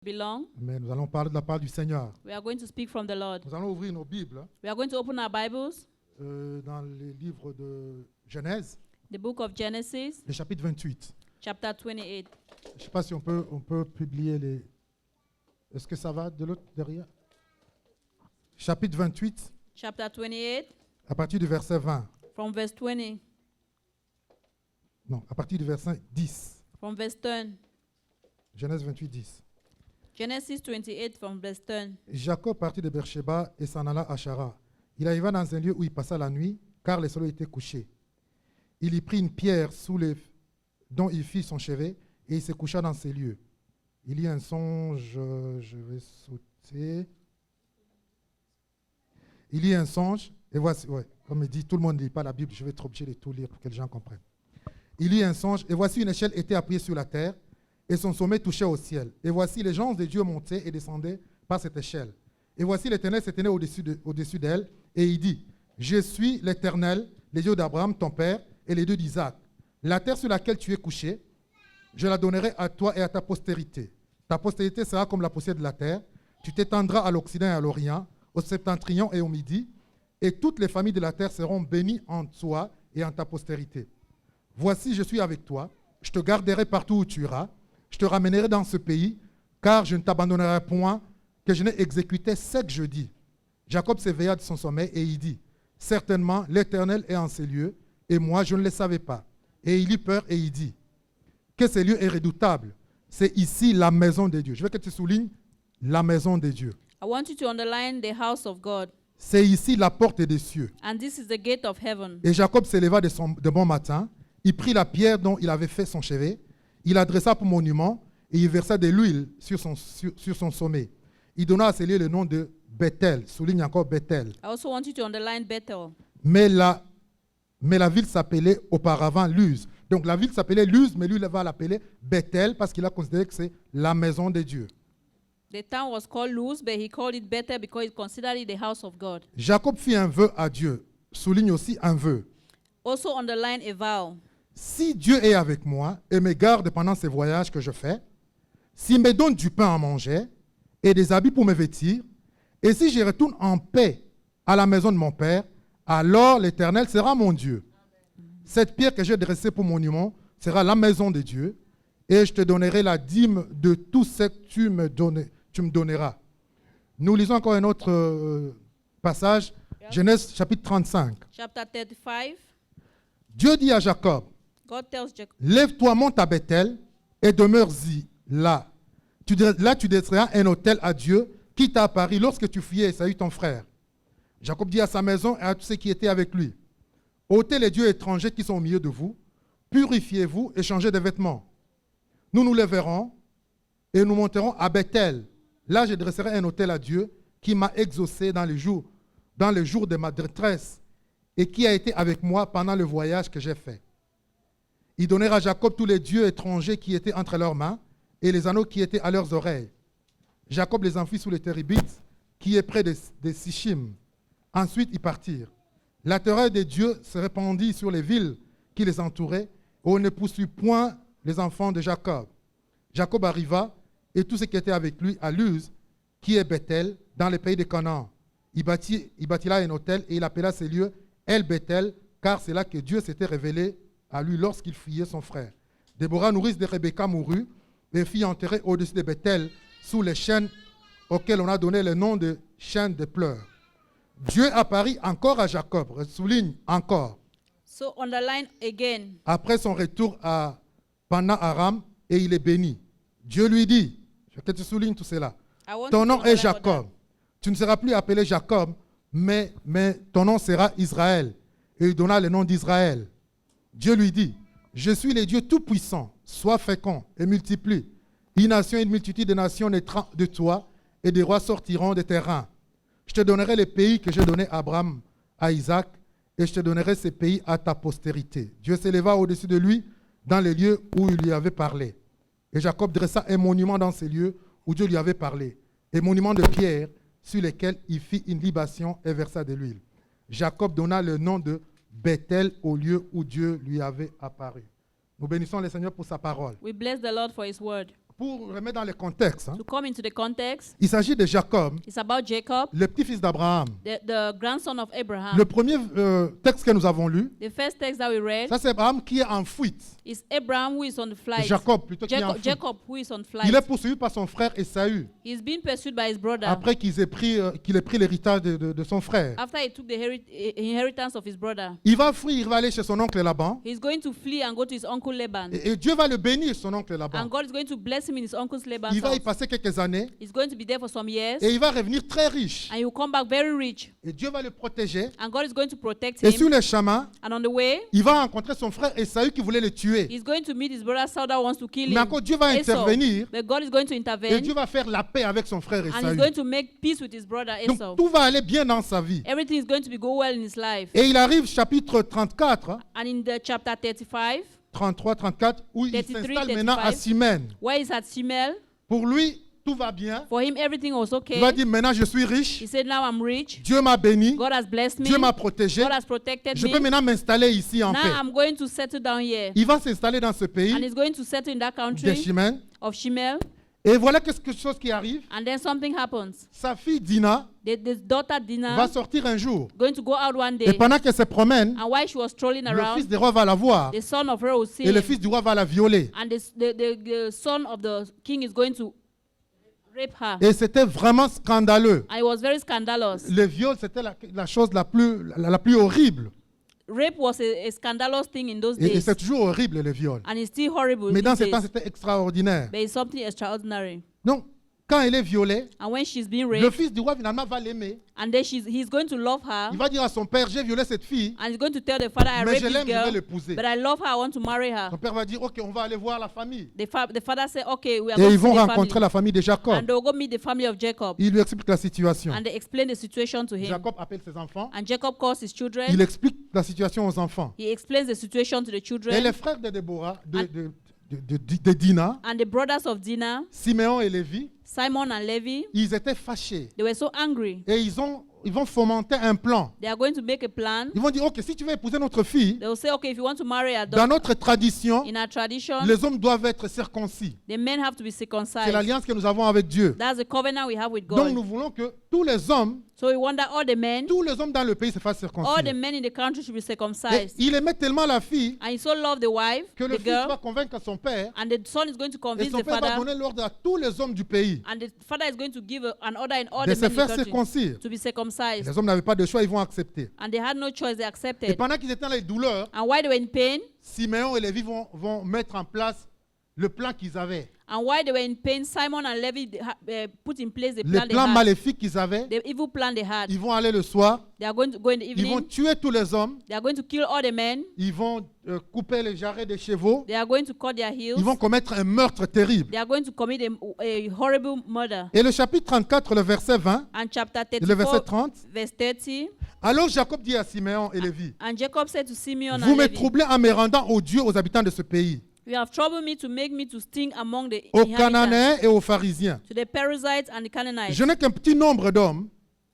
belong. Mais nous allons parler de la part du Seigneur. We are going to speak from the Lord. Nous allons ouvrir nos Bibles We are going to open our Bibles, dans les livres de Genèse, the book of Genesis, le chapitre 28. chapter 28. Je ne sais pas si on peut publier les... Est-ce que ça va de l'autre derrière? Chapitre 28, Chapter 28, à partir du verset 20. from verse 20, Non, à partir du verset 10. from verse 10. Genèse 28, 10. Genesis 28, from verse 10. Jacob partit de Beersheba et s'en alla à Chara. Il arriva dans un lieu où il passa la nuit, car le soleil était couché. Il y prit une pierre dont il fit son chevet, et il se coucha dans ces lieux. Il y eut un songe, je vais sauter. Il y eut un songe, et voici, comme il dit, tout le monde ne lit pas la Bible, je vais être obligé de tout lire pour que les gens comprennent. Il y eut un songe, et voici une échelle était appuyée sur la terre, et son sommet touchait au ciel. Et voici les anges de Dieu montaient et descendaient par cette échelle. Et voici l'Éternel se tenait au-dessus d'elle, et il dit, je suis l'Éternel, les dieux d'Abraham, ton père, et les dieux d'Isaac. La terre sur laquelle tu es couché, je la donnerai à toi et à ta postérité. Ta postérité sera comme la poussière de la terre. Tu t'étendras à l'Occident et à l'Orient, au septentrion et au Midi, et toutes les familles de la terre seront bénies en toi et en ta postérité. Voici, je suis avec toi, je te garderai partout où tu iras, je te ramènerai dans ce pays, car je ne t'abandonnerai point, que je n'ai exécuté ce que je dis. Jacob s'éveilla de son sommeil et il dit, certainement l'Éternel est en ces lieux, et moi je ne le savais pas. Et il eut peur et il dit, que ce lieu est redoutable. C'est ici la maison de Dieu. Je veux que tu soulignes la maison de Dieu. I want you to underline the house of God. C'est ici la porte des cieux. And this is the gate of heaven. Et Jacob s'éleva de bon matin. Il prit la pierre dont il avait fait son chevet. Il l'adressa pour monument et il versa de l'huile sur son sommet. Il donna à ce lieu le nom de Bethel. Souligne encore Bethel. I also want you to underline Bethel. Mais la ville s'appelait auparavant Luz. Donc la ville s'appelait Luz, mais lui il va l'appeler Bethel parce qu'il a considéré que c'est la maison de Dieu. The town was called Luz, but he called it Bethel because he considered it the house of God. Jacob fit un vœu à Dieu. Souligne aussi un vœu. Also underline a vow. Si Dieu est avec moi et me garde pendant ces voyages que je fais, s'il me donne du pain à manger et des habits pour me vêtir, et si je retourne en paix à la maison de mon père, alors l'Éternel sera mon Dieu. Cette pierre que j'ai dressée pour monument sera la maison de Dieu, et je te donnerai la dîme de tout ce que tu me donneras. Nous lisons encore un autre passage, Genèse chapitre 35. Chapter 35. Dieu dit à Jacob, God tells Jacob, lève-toi, monte à Bethel et demeure-y là. Là, tu dresseras un autel à Dieu qui t'a apparu lorsque tu fuyais Esaü ton frère. Jacob dit à sa maison et à tous ceux qui étaient avec lui, ôtez les dieux étrangers qui sont au milieu de vous, purifiez-vous et changez de vêtements. Nous nous lèverons et nous monterons à Bethel. Là, je dresserai un autel à Dieu qui m'a exaucé dans les jours de ma détresse et qui a été avec moi pendant le voyage que j'ai fait. Il donnera à Jacob tous les dieux étrangers qui étaient entre leurs mains et les anneaux qui étaient à leurs oreilles. Jacob les enfuit sous les Téribites, qui est près de Sichim. Ensuite, ils partirent. La terreur de Dieu se répandit sur les villes qui les entouraient, et on ne poursuit point les enfants de Jacob. Jacob arriva, et tous ceux qui étaient avec lui, à Luz, qui est Bethel, dans le pays de Canaan. Il bâtit là un autel, et il appela ce lieu El Bethel, car c'est là que Dieu s'était révélé à lui lorsqu'il fuyait son frère. Déborah, nourrice de Rebecca, mourut, et fut enterrée au-dessus de Bethel, sous les chênes auxquels on a donné le nom de chênes de pleurs. Dieu apparut encore à Jacob, souligne encore. so underline again. Après son retour à Padan-Aram, et il est béni. Dieu lui dit, je veux que tu soulignes tout cela. I want Ton you to nom est underline Jacob. Tu ne seras plus appelé Jacob, mais ton nom sera Israël. Et il donna le nom d'Israël. Dieu lui dit, je suis le Dieu tout-puissant, sois fécond et multiplie. Une nation et une multitude de nations naîtront de toi, et des rois sortiront de tes reins. Je te donnerai les pays que j'ai donnés à Abraham, à Isaac, et je te donnerai ces pays à ta postérité. Dieu s'éleva au-dessus de lui dans les lieux où il lui avait parlé. Et Jacob dressa un monument dans ces lieux où Dieu lui avait parlé, un monument de pierre sur lesquels il fit une libation et versa de l'huile. Jacob donna le nom de Bethel au lieu où Dieu lui avait apparu. Nous bénissons le Seigneur pour sa parole. We bless the Lord for his word. pour remettre dans le contexte, to come into the context, il s'agit de Jacob, it's about Jacob, le petit-fils d'Abraham. the grandson of Abraham. Le premier texte que nous avons lu, The first text that we read ça c'est Abraham qui est en fuite. is Abraham who is on the flight. Jacob plutôt qui est en fuite. Jacob who is on flight. Il est poursuivi par son frère Esaü, He's being pursued by his brother après qu'il ait pris l'héritage de son frère. after he took the inheritance of his brother. Il va fuir, il va aller chez son oncle Laban. He's going to flee and go to his uncle Laban. Et Dieu va le bénir, son oncle Laban. And God is going to bless him in his uncle's Laban's Il va y house. passer quelques années He's going to be there for some years. et il va revenir très riche. And he will come back very rich. Et Dieu va le protéger. And God is going to protect Et sur him. le chemin, And on the way, il va rencontrer son frère Esaü qui voulait le tuer. he's going to meet his brother Esau that wants to kill Mais him. encore Dieu va Esau. intervenir But God is going to et intervene. Dieu va faire la paix avec son frère And he's Esaü. going to make peace with his brother Esau. Donc tout va aller bien dans sa vie. Everything is going to be go well in his life. Et il arrive chapitre 34, And in the chapter 35, 33, 34, où il 33, s'installe maintenant à 35. Simène. where he's at Shimel, Pour lui, tout va bien. for him everything was Il okay. va dire maintenant je suis riche. He said, now I'm rich. Dieu m'a béni. God has blessed me. Dieu m'a protégé. God has protected Je me. peux maintenant m'installer ici en Now paix. I'm going to settle down here. Il va s'installer dans ce And pays he's going to settle in that de country Chimène. of Shimel. Et voilà quelque chose qui arrive. And then something happens. Sa fille Dina The daughter va Dinah sortir un jour. going to go out one Et day. pendant qu'elle se promène, And while she was strolling le fils around, du roi va la voir. the son of her will see Et le him. fils du roi va la violer. And the son of the king is going to rape her. Et c'était vraiment scandaleux. And it was very scandalous. Le viol, c'était la chose la plus horrible. Rape was a scandalous thing in those Et days. c'est toujours horrible, le viol. And it's still horrible Mais dans these ces temps, days. c'était extraordinaire. But it's something extraordinary. Donc, quand elle est violée, And when she's being le raped, fils du roi finalement va l'aimer. and then he's going to love her, Il va dire à son père, j'ai violé cette fille, and he's going to tell the father, I mais raped je this l'aime, je vais girl, l'épouser. but I love her, I want to marry her. Son père va dire, ok, on va aller voir la famille. The father said, okay, we are Et going ils to vont see the rencontrer family. la famille de Jacob. And they'll go meet the family of Jacob. Il lui explique la situation. And they explain the situation to him. Jacob appelle ses enfants. And Jacob calls his Il children. explique la situation aux enfants. He explains the situation to the Et children. les frères de Déborah, de Dina, And the brothers of Dinah, Siméon et Lévi, Simon and Levi, ils étaient fâchés. they were so angry. Et ils vont fomenter un plan. They are going to make a plan. Ils vont dire, ok, si tu veux épouser notre fille, They will say, okay, if you want to marry a dans daughter, notre tradition, in our tradition, les hommes doivent être circoncis. the men have to be C'est circumcised. l'alliance que nous avons avec Dieu. That's the covenant we have with Donc God. nous voulons que tous les hommes So we want that all the men dans le pays se fassent in circoncire. the country should be Et circumcised. il aimait tellement la fille And he so loved the wife, que le the fils va girl, convaincre son père. and the son is going to Et convince son the père va father, donner l'ordre à tous les hommes du pays and the father is going to give an order in all de the se men in faire the country circoncire. to be circumcised. Les hommes n'avaient pas de choix, ils vont accepter. And they had no choice, they Et accepted. pendant qu'ils étaient dans les douleurs, And while they were in pain, Siméon et Lévi vont mettre en place le plan qu'ils avaient. and while they were in pain, Simon and Levi put in place the Le plan they plan had, maléfique qu'ils avaient, the evil plan they had. ils vont aller le soir, They are going to go in the ils vont evening, tuer tous les hommes, they are going to kill all the men, ils vont couper les jarrets des chevaux, they are going to cut their heels, ils vont commettre un meurtre terrible. they are going to commit a horrible murder. Et le chapitre 34, le verset 20, And chapter et le verset 34, 30, verse 30, alors Jacob dit à Siméon et Lévi, and Jacob said to Simeon vous and me Levi, troublez en me rendant odieux aux habitants de ce pays, you have troubled me to sting among the aux inhabitants, Cananéens et aux Pharisiens. to the Perizzites and the Canaanites. Je n'ai qu'un petit nombre d'hommes,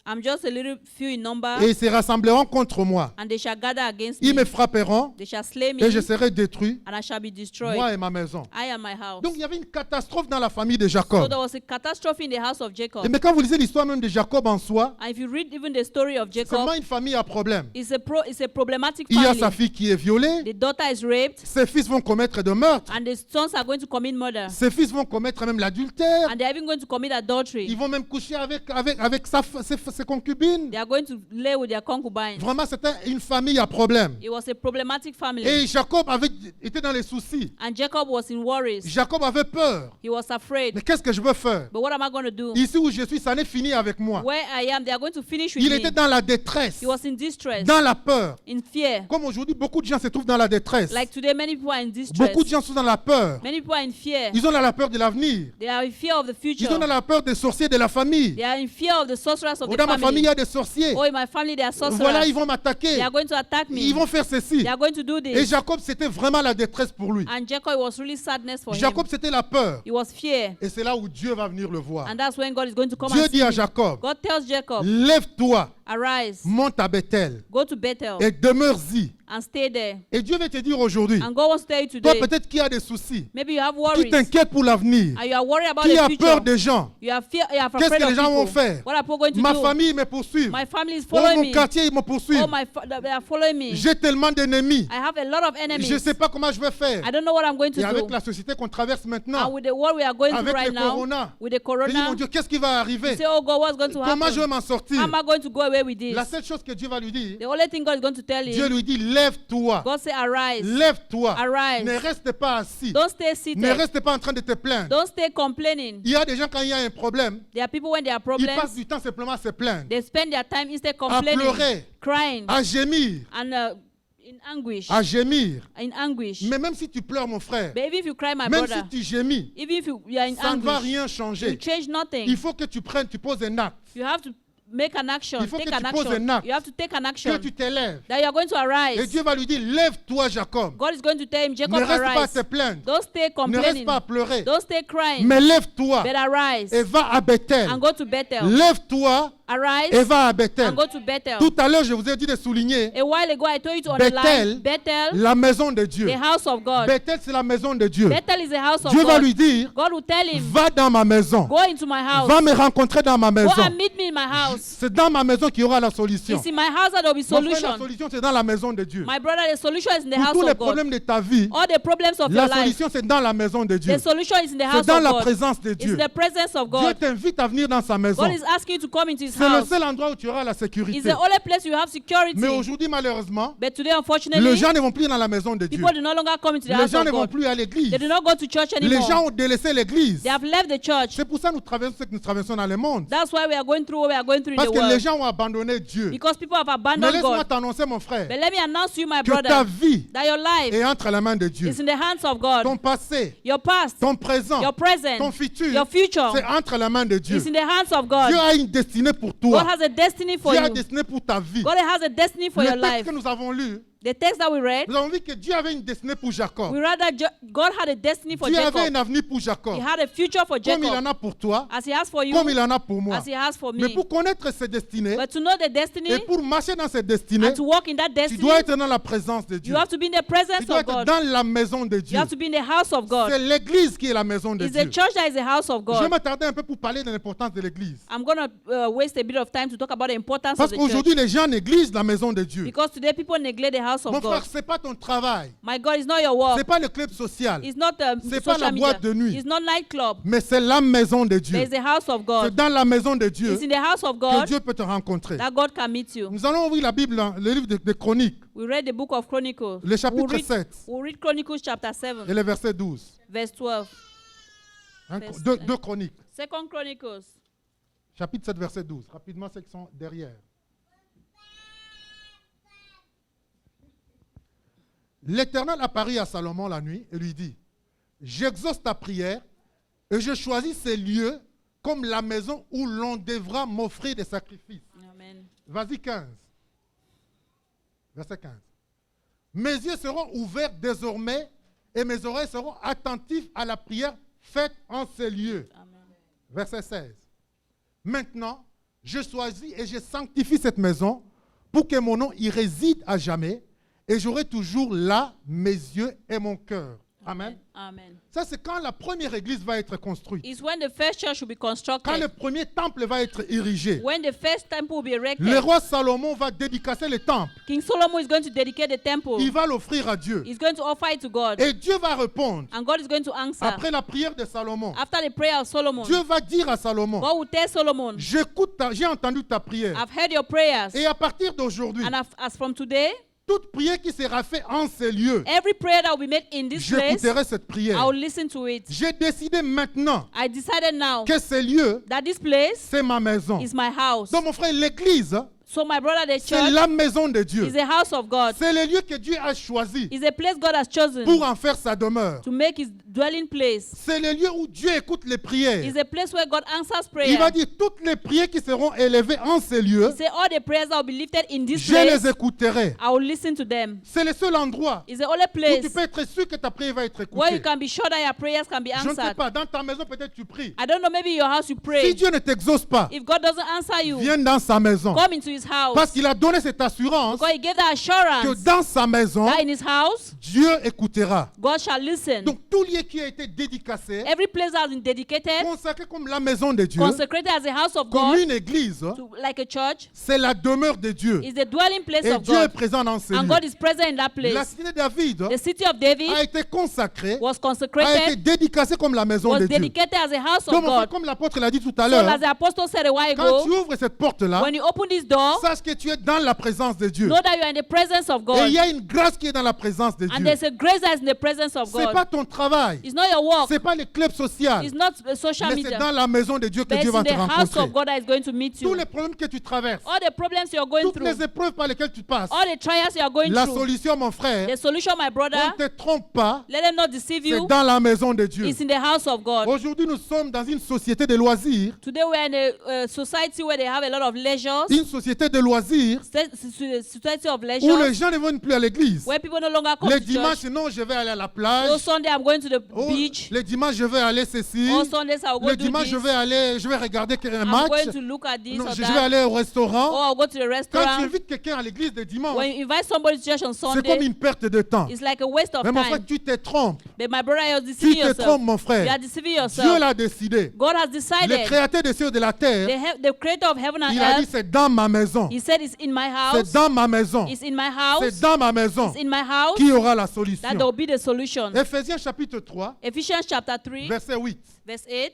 I'm just a little few in number, et ils se rassembleront contre moi. and they shall gather against Ils me. me frapperont, They shall slay me, et je serai détruit, and I shall be destroyed, moi et ma maison. I and my house. Donc il y avait une catastrophe dans la famille de So Jacob. there was a catastrophe in the house of Jacob. Mais quand vous lisez l'histoire même de Jacob en soi, And if you read even the story of c'est Jacob, vraiment une famille à problème. it's a problematic Il y a sa family. fille qui est violée, The daughter is raped, ses fils vont commettre de meurtres, and the sons are going to commit murder, ses fils vont commettre même l'adultère, and they're even going to commit adultery. ils vont même coucher avec ses concubines. They are going to lay with their concubines. Vraiment, c'était une famille à problème. It was a problematic family. Et Jacob était dans les soucis. And Jacob was in worries. Jacob avait peur. He was afraid. Mais qu'est-ce que je veux faire? But what am I going to do? Ici où je suis, ça n'est fini avec moi. Where I am, they are going to finish with Il me. était dans la détresse, He was in distress, dans la peur. in fear. Comme aujourd'hui, beaucoup de gens se trouvent dans la détresse. Like today, many people are in distress. Beaucoup de gens sont dans la peur. Many people are in fear. Ils ont la peur de l'avenir. They are in fear of the Ils future. ont la peur des sorciers de la famille. They are in fear of the sorcerers of the Dans ma famille, il y family. a des sorciers. Oh, in my family, they are sorcerers. Voilà, ils vont m'attaquer. They are going to attack me. Ils vont faire ceci. They are going to do Et this. Jacob, c'était vraiment la détresse pour lui. And Jacob, it was really sadness for Jacob, him. c'était la peur. It was fear. Et c'est là où Dieu va venir le voir. And that's when God is going to come Dieu and dit see à him. Jacob, God tells Jacob, lève-toi Arise, monte à Bethel go to Bethel et demeure-y. and stay there. Et Dieu veut te dire aujourd'hui, And God wants to tell you toi today, peut-être qui as des soucis, maybe you have qui worries, t'inquiète pour l'avenir, and you are worried about qui the a future. peur des gens. You are Qu'est-ce afraid que of les gens vont people. faire? What are people going to Ma do? famille me poursuit. My family is Oh, following mon me. quartier ils me poursuivent. Oh, they are following me. J'ai tellement d'ennemis. I have a lot of enemies. Je ne sais pas comment je vais faire. I don't know what I'm going to Et avec do. la société qu'on traverse maintenant, And with the world we are going avec through right le now, corona, with the je dis, mon corona, Dieu, qu'est-ce qui va you arriver? say, oh God, what's going to Comment je vais happen? m'en sortir? How am I going to go away with this? La seule chose que Dieu va lui dire, The only thing God is going to tell Dieu him, lui dit, lève-toi. God say, arise. Lève-toi. Arise. Ne reste pas assis. Don't stay Ne seated. reste pas en train de te plaindre. Don't stay complaining. Il y a des gens, quand il y a un problème, There are people when there are ils passent problems, du temps simplement à se plaindre, they spend their time instead à complaining, pleurer, crying, à gémir, and in anguish. à gémir. In anguish. Mais même si tu pleures, mon frère, But even if you cry, my même brother, si tu gémis, even if you are in ça ne va anguish, rien you changer. change nothing. Il faut que tu poses un acte, You have to make an action. Il faut Take que an tu poses action. un acte. You have to take an que action. tu t'élèves. That you are going to Et arise. Dieu va lui dire, lève-toi, Jacob. God is going to tell him, Jacob, Ne reste pas à arise. te plaindre. Don't stay Ne reste complaining. pas à pleurer. Don't stay crying. Mais lève-toi But arise et va à Bethel. and go to Bethel. Lève-toi et Arise va à Bethel. and go to Bethel. Tout à l'heure, je vous ai dit de souligner A while ago, I told you to Bethel, underline Bethel, la maison de Dieu. the house of God. Bethel, c'est la maison de Dieu. Bethel is the house of Dieu va God. lui dire, God will tell him, va dans ma maison. go into my house. Va me rencontrer dans ma Go maison. and meet me in my house. C'est dans ma maison qu'il y aura la solution. It's in my house that there will be Mon frère, la solution. solution, c'est dans la maison de Dieu. My brother, the solution is in the Pour house tous les of God. problèmes de ta vie, All the problems of la your life, solution, c'est dans la maison de Dieu. the solution is in the C'est house dans of la God. présence de It's Dieu. in the presence of Dieu God. t'invite à venir dans sa maison. God is asking you to come into his C'est le house. seul endroit où tu auras la It's sécurité. the only place you have security. Mais aujourd'hui, malheureusement, But today, les unfortunately, gens ne vont plus dans la maison de Dieu. people do no longer come into the Les house gens of ne vont God. plus à l'église. They do not go to church Les gens anymore. ont délaissé l'église. They have left the church. C'est pour ça que nous traversons ce que nous traversons dans le monde. That's why we are going through what we are going through in Parce the que les world. gens ont abandonné Dieu. Because people have Mais abandoned laisse-moi God. t'annoncer, mon frère, But let me announce to you, my que ta brother, vie that your life est entre les mains de Dieu. is in the hands of God. Ton passé, Your past, ton présent, your present, ton futur, your future c'est entre les mains de Dieu. is in the hands of God. Dieu a une destinée pour God toi. has a destiny for Dieu a une you. destinée pour ta vie. God has a destiny for Le your texte life. que nous avons lu, The text that we read, nous avons vu que Dieu avait une destinée pour Jacob. we read that God had a destiny for Dieu avait Jacob. un avenir pour Jacob. He had a future for Comme il en Jacob, a pour toi, as he has for you, comme il en a pour moi. as he has for Mais me. pour connaître cette destinée But to know the destiny et pour marcher dans cette destinée, and to walk in that tu destiny, dois être dans la présence de Dieu. you have to be in the Tu presence dois of être God. dans la maison de You Dieu. have to be in the house of God. C'est l'église qui est la maison de It's Dieu. the church that is the house of Je vais God. m'attarder un peu pour parler de l'importance de l'église. I'm going to waste a bit of time to talk about the importance Parce of the church. qu'aujourd'hui, les gens négligent la maison de Dieu. Because today people neglect the house of Mon frère, God. ce n'est pas ton travail. My God, it's not your Ce work. n'est pas le club social. It's not C'est pas la social boîte media. de nuit. It's not nightclub. Mais c'est la maison de But Dieu. it's the house of C'est God. dans la maison de Dieu It's in the house of que God Dieu peut te rencontrer. that God can meet you. Nous allons ouvrir la Bible, le livre des Chroniques, We read the book of Chronicles. le chapitre We'll read, 7 we'll read Chronicles chapter 7, et le verset 12. verse 12. Hein, Verse- deux Chroniques, Second Chronicles. chapitre 7, verset 12. Rapidement, ceux qui sont derrière. L'Éternel apparut à Salomon la nuit et lui dit, j'exauce ta prière et je choisis ces lieux comme la maison où l'on devra m'offrir des sacrifices. Amen. Vas-y, 15. Verset 15. Mes yeux seront ouverts désormais et mes oreilles seront attentives à la prière faite en ces lieux. Amen. Verset 16. Maintenant, je choisis et je sanctifie cette maison pour que mon nom y réside à jamais et j'aurai toujours là mes yeux et mon cœur. Amen. Amen. Ça, c'est quand la première église va être construite. It's when the first church will be Quand constructed. le premier temple va être érigé. When the first temple will be erected. Le roi Salomon va dédicacer le temple. King Solomon is going to dedicate the temple. Il va l'offrir à Dieu. He's going to offer it to God. Et Dieu va répondre. And God is going to answer. Après la prière de Salomon, After the prayer of Solomon, Dieu va dire à Salomon, God will tell Solomon, j'ai entendu ta prière. I've heard your prayers. Et à partir d'aujourd'hui, And as from today, toute prière qui sera faite en ces lieux, every prayer that will be made in this place, j'écouterai cette prière. I will listen to it. J'ai décidé maintenant I decided now que ces lieux, that this place c'est ma maison. is my house. Donc mon frère, l'église, So my brother, the c'est church la maison de Dieu. is a house of God. C'est le lieu que Dieu a choisi Is a place God has chosen pour en faire sa demeure. to make his dwelling place. C'est le lieu où Dieu écoute les prières. Is a place where God answers Il va prayer. dire toutes les prières qui seront élevées en ces lieux, He said all the prayers that will be lifted in this je les place, écouterai. I will listen to them. C'est le seul endroit Is the only où place tu peux être sûr que ta prière va être where you écoutée. can be sure that your prayers can be Je ne sais answered. pas, dans ta maison peut-être tu pries. I don't know, maybe in your house you Si pray. Dieu ne t'exauce pas, If God doesn't answer you, viens dans sa maison. come into his his house. Parce qu'il a donné cette assurance Because he gave that que assurance dans sa maison, that in his house, Dieu écoutera. God shall listen. Donc tout lieu qui a été dédicacé, Every place that has been dedicated, consacré comme la maison de Dieu, consecrated as a house of comme God, une église, like a church, c'est la demeure de Dieu. is the dwelling place Et of Dieu est God. présent dans ce And lieu. God is present in that La place. cité de David The city of David a été consacrée, was a été consecrated, dédicacée comme la maison was de Dieu. dedicated as a house of Donc, mon frère, God. comme l'apôtre l'a dit tout à So l'heure, as the apostle said a while quand ago, tu ouvres cette porte-là, when you open this door, sache que tu es dans la présence de Dieu. know that you are in the presence of Et God. il y a une grâce qui est dans la présence de And Dieu. there's a grace that is in the presence of Ce n'est God. pas ton travail, It's not your work. ce n'est pas les clubs sociaux, It's not social mais c'est media. dans la maison de Dieu que But Dieu it's va in te the house rencontrer. of God that is going to meet Tous you. les problèmes que tu traverses, All the problems you're going toutes through, les épreuves par lesquelles tu passes, all the trials you are going la through, solution, mon frère, the solution, my on brother, ne te trompe pas, let them not deceive c'est you. dans la maison de Dieu. It's in the house of God. Aujourd'hui, nous sommes dans une société de loisirs, Today we're in a society where they have a lot of leisures, une société de loisirs society of où les leisure, gens ne vont plus à l'église. where people no longer come Les to dimanches, church. non, je vais aller à la Oh, plage. Sunday I'm going to the Oh, beach. les dimanches, je vais aller ceci. Oh, Sundays I'll go Le do dimanche, this. je vais regarder un I'm match. going to look at this Non, or je vais that. aller au restaurant. Or I'll go to the Quand tu restaurant. invites quelqu'un à l'église le dimanche, When you invite somebody to church on c'est comme Sunday, une perte de temps. it's like a waste of Mais mon frère, time. tu te trompes. But my brother, you're Tu deceiving te yourself. trompes, mon You frère. are deceiving Dieu yourself. l'a décidé. God has Le decided. créateur des cieux et de la terre, The creator of heaven and il a dit earth, c'est dans ma maison. he said it's in my C'est house. dans ma maison. It's in my C'est house. dans ma maison It's in my house qui aura la that solution. there will be the solution. Éphésiens chapitre 3, Ephesians chapter 3, verset 8. verse 8.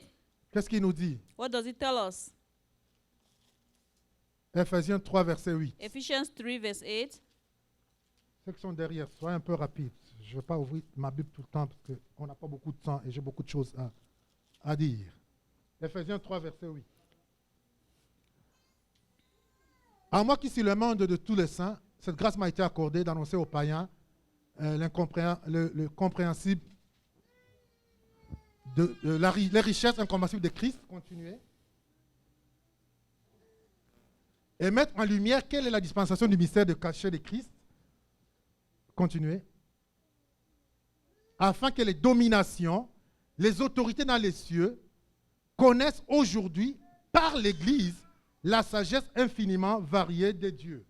Qu'est-ce qu'il nous dit? What does it tell us? Éphésiens 3, verset 8. Ephesians 3, verse 8. Ceux qui sont derrière, soyez un peu rapides. Je ne vais pas ouvrir ma Bible tout le temps parce qu'on n'a pas beaucoup de temps et j'ai beaucoup de choses à dire. Éphésiens 3, verset 8. À moi qui suis le monde de tous les saints, cette grâce m'a été accordée d'annoncer aux païens le compréhensible les richesses incompréhensibles de Christ. Continuez. Et mettre en lumière quelle est la dispensation du mystère de cachet de Christ. Continuez. Afin que les dominations, les autorités dans les cieux connaissent aujourd'hui par l'Église la sagesse infiniment variée de Dieu.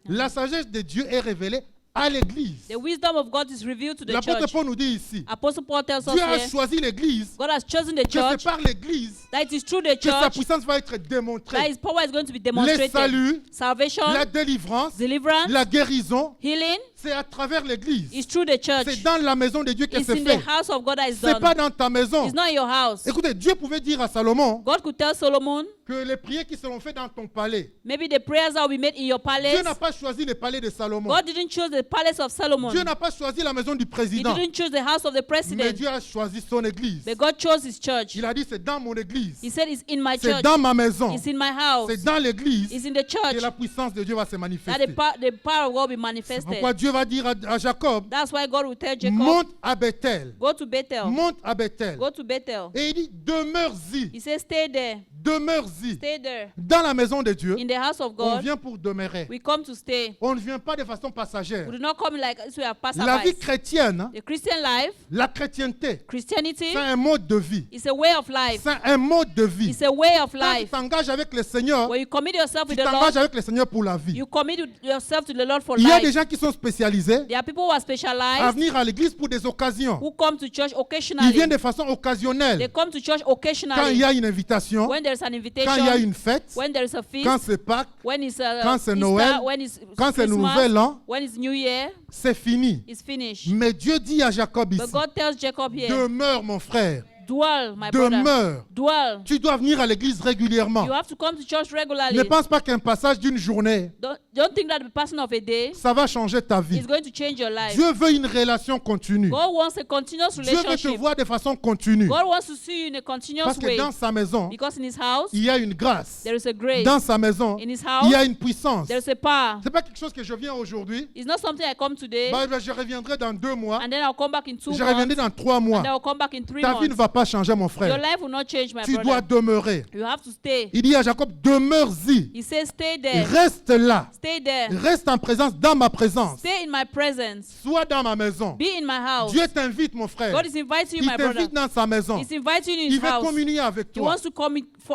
La sagesse de Dieu est révélée à l'Église. The wisdom of God is revealed to the L'apôtre church. Paul nous dit ici, Apostle Paul tells us Dieu a here, choisi l'Église, God has chosen the que c'est church, par l'Église that it is through the que sa church puissance va être that démontrée. his power is going to be Les demonstrated. saluts, Salvation, la délivrance, deliverance, la guérison, healing c'est à travers l'Église. is through the church. C'est dans la maison de Dieu que It's c'est in fait. the house of God that is Ce n'est done. pas dans ta maison. It's not in your house. Écoutez, Dieu pouvait dire à Salomon God could tell Solomon, que les prières qui seront faites dans ton palais, maybe the prayers that will be made in your Dieu palace. n'a pas choisi le palais de Salomon. God didn't choose the palace of Solomon. Dieu n'a pas choisi la maison du He président. didn't choose the house of the Mais president. Dieu a choisi son église. But God chose his church. Il a dit c'est dans mon église. He said it's in my C'est church. dans ma maison. It's in my house. C'est dans l'église It's in the que church la puissance de Dieu va se that manifester. the power of God will be C'est manifested. pourquoi Dieu va dire à Jacob, That's why God will tell Jacob, monte à Bethel. go to Bethel. Monte à Bethel. Go to Bethel. Et il dit, demeure-y. He says, stay there. Demeure-y. Stay there. Dans la maison de Dieu, In the house of on God, vient pour demeurer. we come to stay. On ne vient pas de façon passagère. We do not come like as we are La vie passerbys. chrétienne, hein, The Christian life, la chrétienté, Christianity, c'est un mode de vie. is a way of life. C'est un mode de vie. It's a way of Quand tu life. t'engages avec le Seigneur, When you commit yourself tu with the t'engages Lord, avec le Seigneur pour la vie. you commit yourself to the Lord for Il y a des life. gens qui sont spécialisés There are people who are à specialized, venir à l'église pour des occasions. who come to church Ils occasionally. viennent de façon They occasionnelle. come to church Quand il occasionally. y a une invitation, When there's an quand il y a invitation, une fête, when there is a feast, quand c'est Pâques, when it's quand c'est Easter, Noël, when it's quand c'est le Christmas, Nouvel An, when it's New Year, c'est fini. it's finished. Mais Dieu dit à Jacob ici, But God tells Jacob here, demeure mon frère, dwell, my brother, demeure. dwell. Tu dois venir à l'église régulièrement. You have to come to church regularly. Ne pense pas qu'un passage d'une journée, Don't think that the passing of a day ça va changer ta vie. is going to change your life. Dieu veut une relation continue. God wants a continuous Dieu veut te relationship. voir de façon continue. God wants to see you in a continuous Parce que way. dans sa maison, Because in his house, il y a une grâce. there is a grace. Dans sa maison, In his il house, y a une puissance. there is a power. Ce n'est pas quelque chose que je viens aujourd'hui. It's not something I come today, Je reviendrai dans 2 mois. and then I'll come back in 2 Je reviendrai months, dans 3 mois. and then I'll come back in 3 Ta vie ne months. va pas changer, mon Your frère. life will not change, my Tu dois brother. demeurer. You have to stay. Il dit à Jacob, demeure-y. He says, stay there. Reste là. Stay there. Reste en présence, dans ma présence. Stay in my presence. Sois dans ma maison. Be in my house. Dieu t'invite, mon frère. God is inviting you, Il my brother. t'invite dans sa maison. He's inviting you in Il his veut house. communier avec He toi. wants to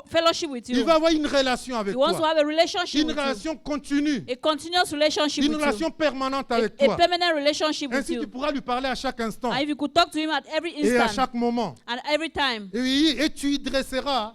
fellowship with Il you. veut avoir une relation avec He wants to toi. have a relationship Une with you. relation continue. A continuous relationship Une with you. relation permanente A avec toi. permanent relationship with Ainsi, tu you. pourras lui parler à chaque instant And if you could talk to him at every et à instant chaque moment. and every time, Et tu y dresseras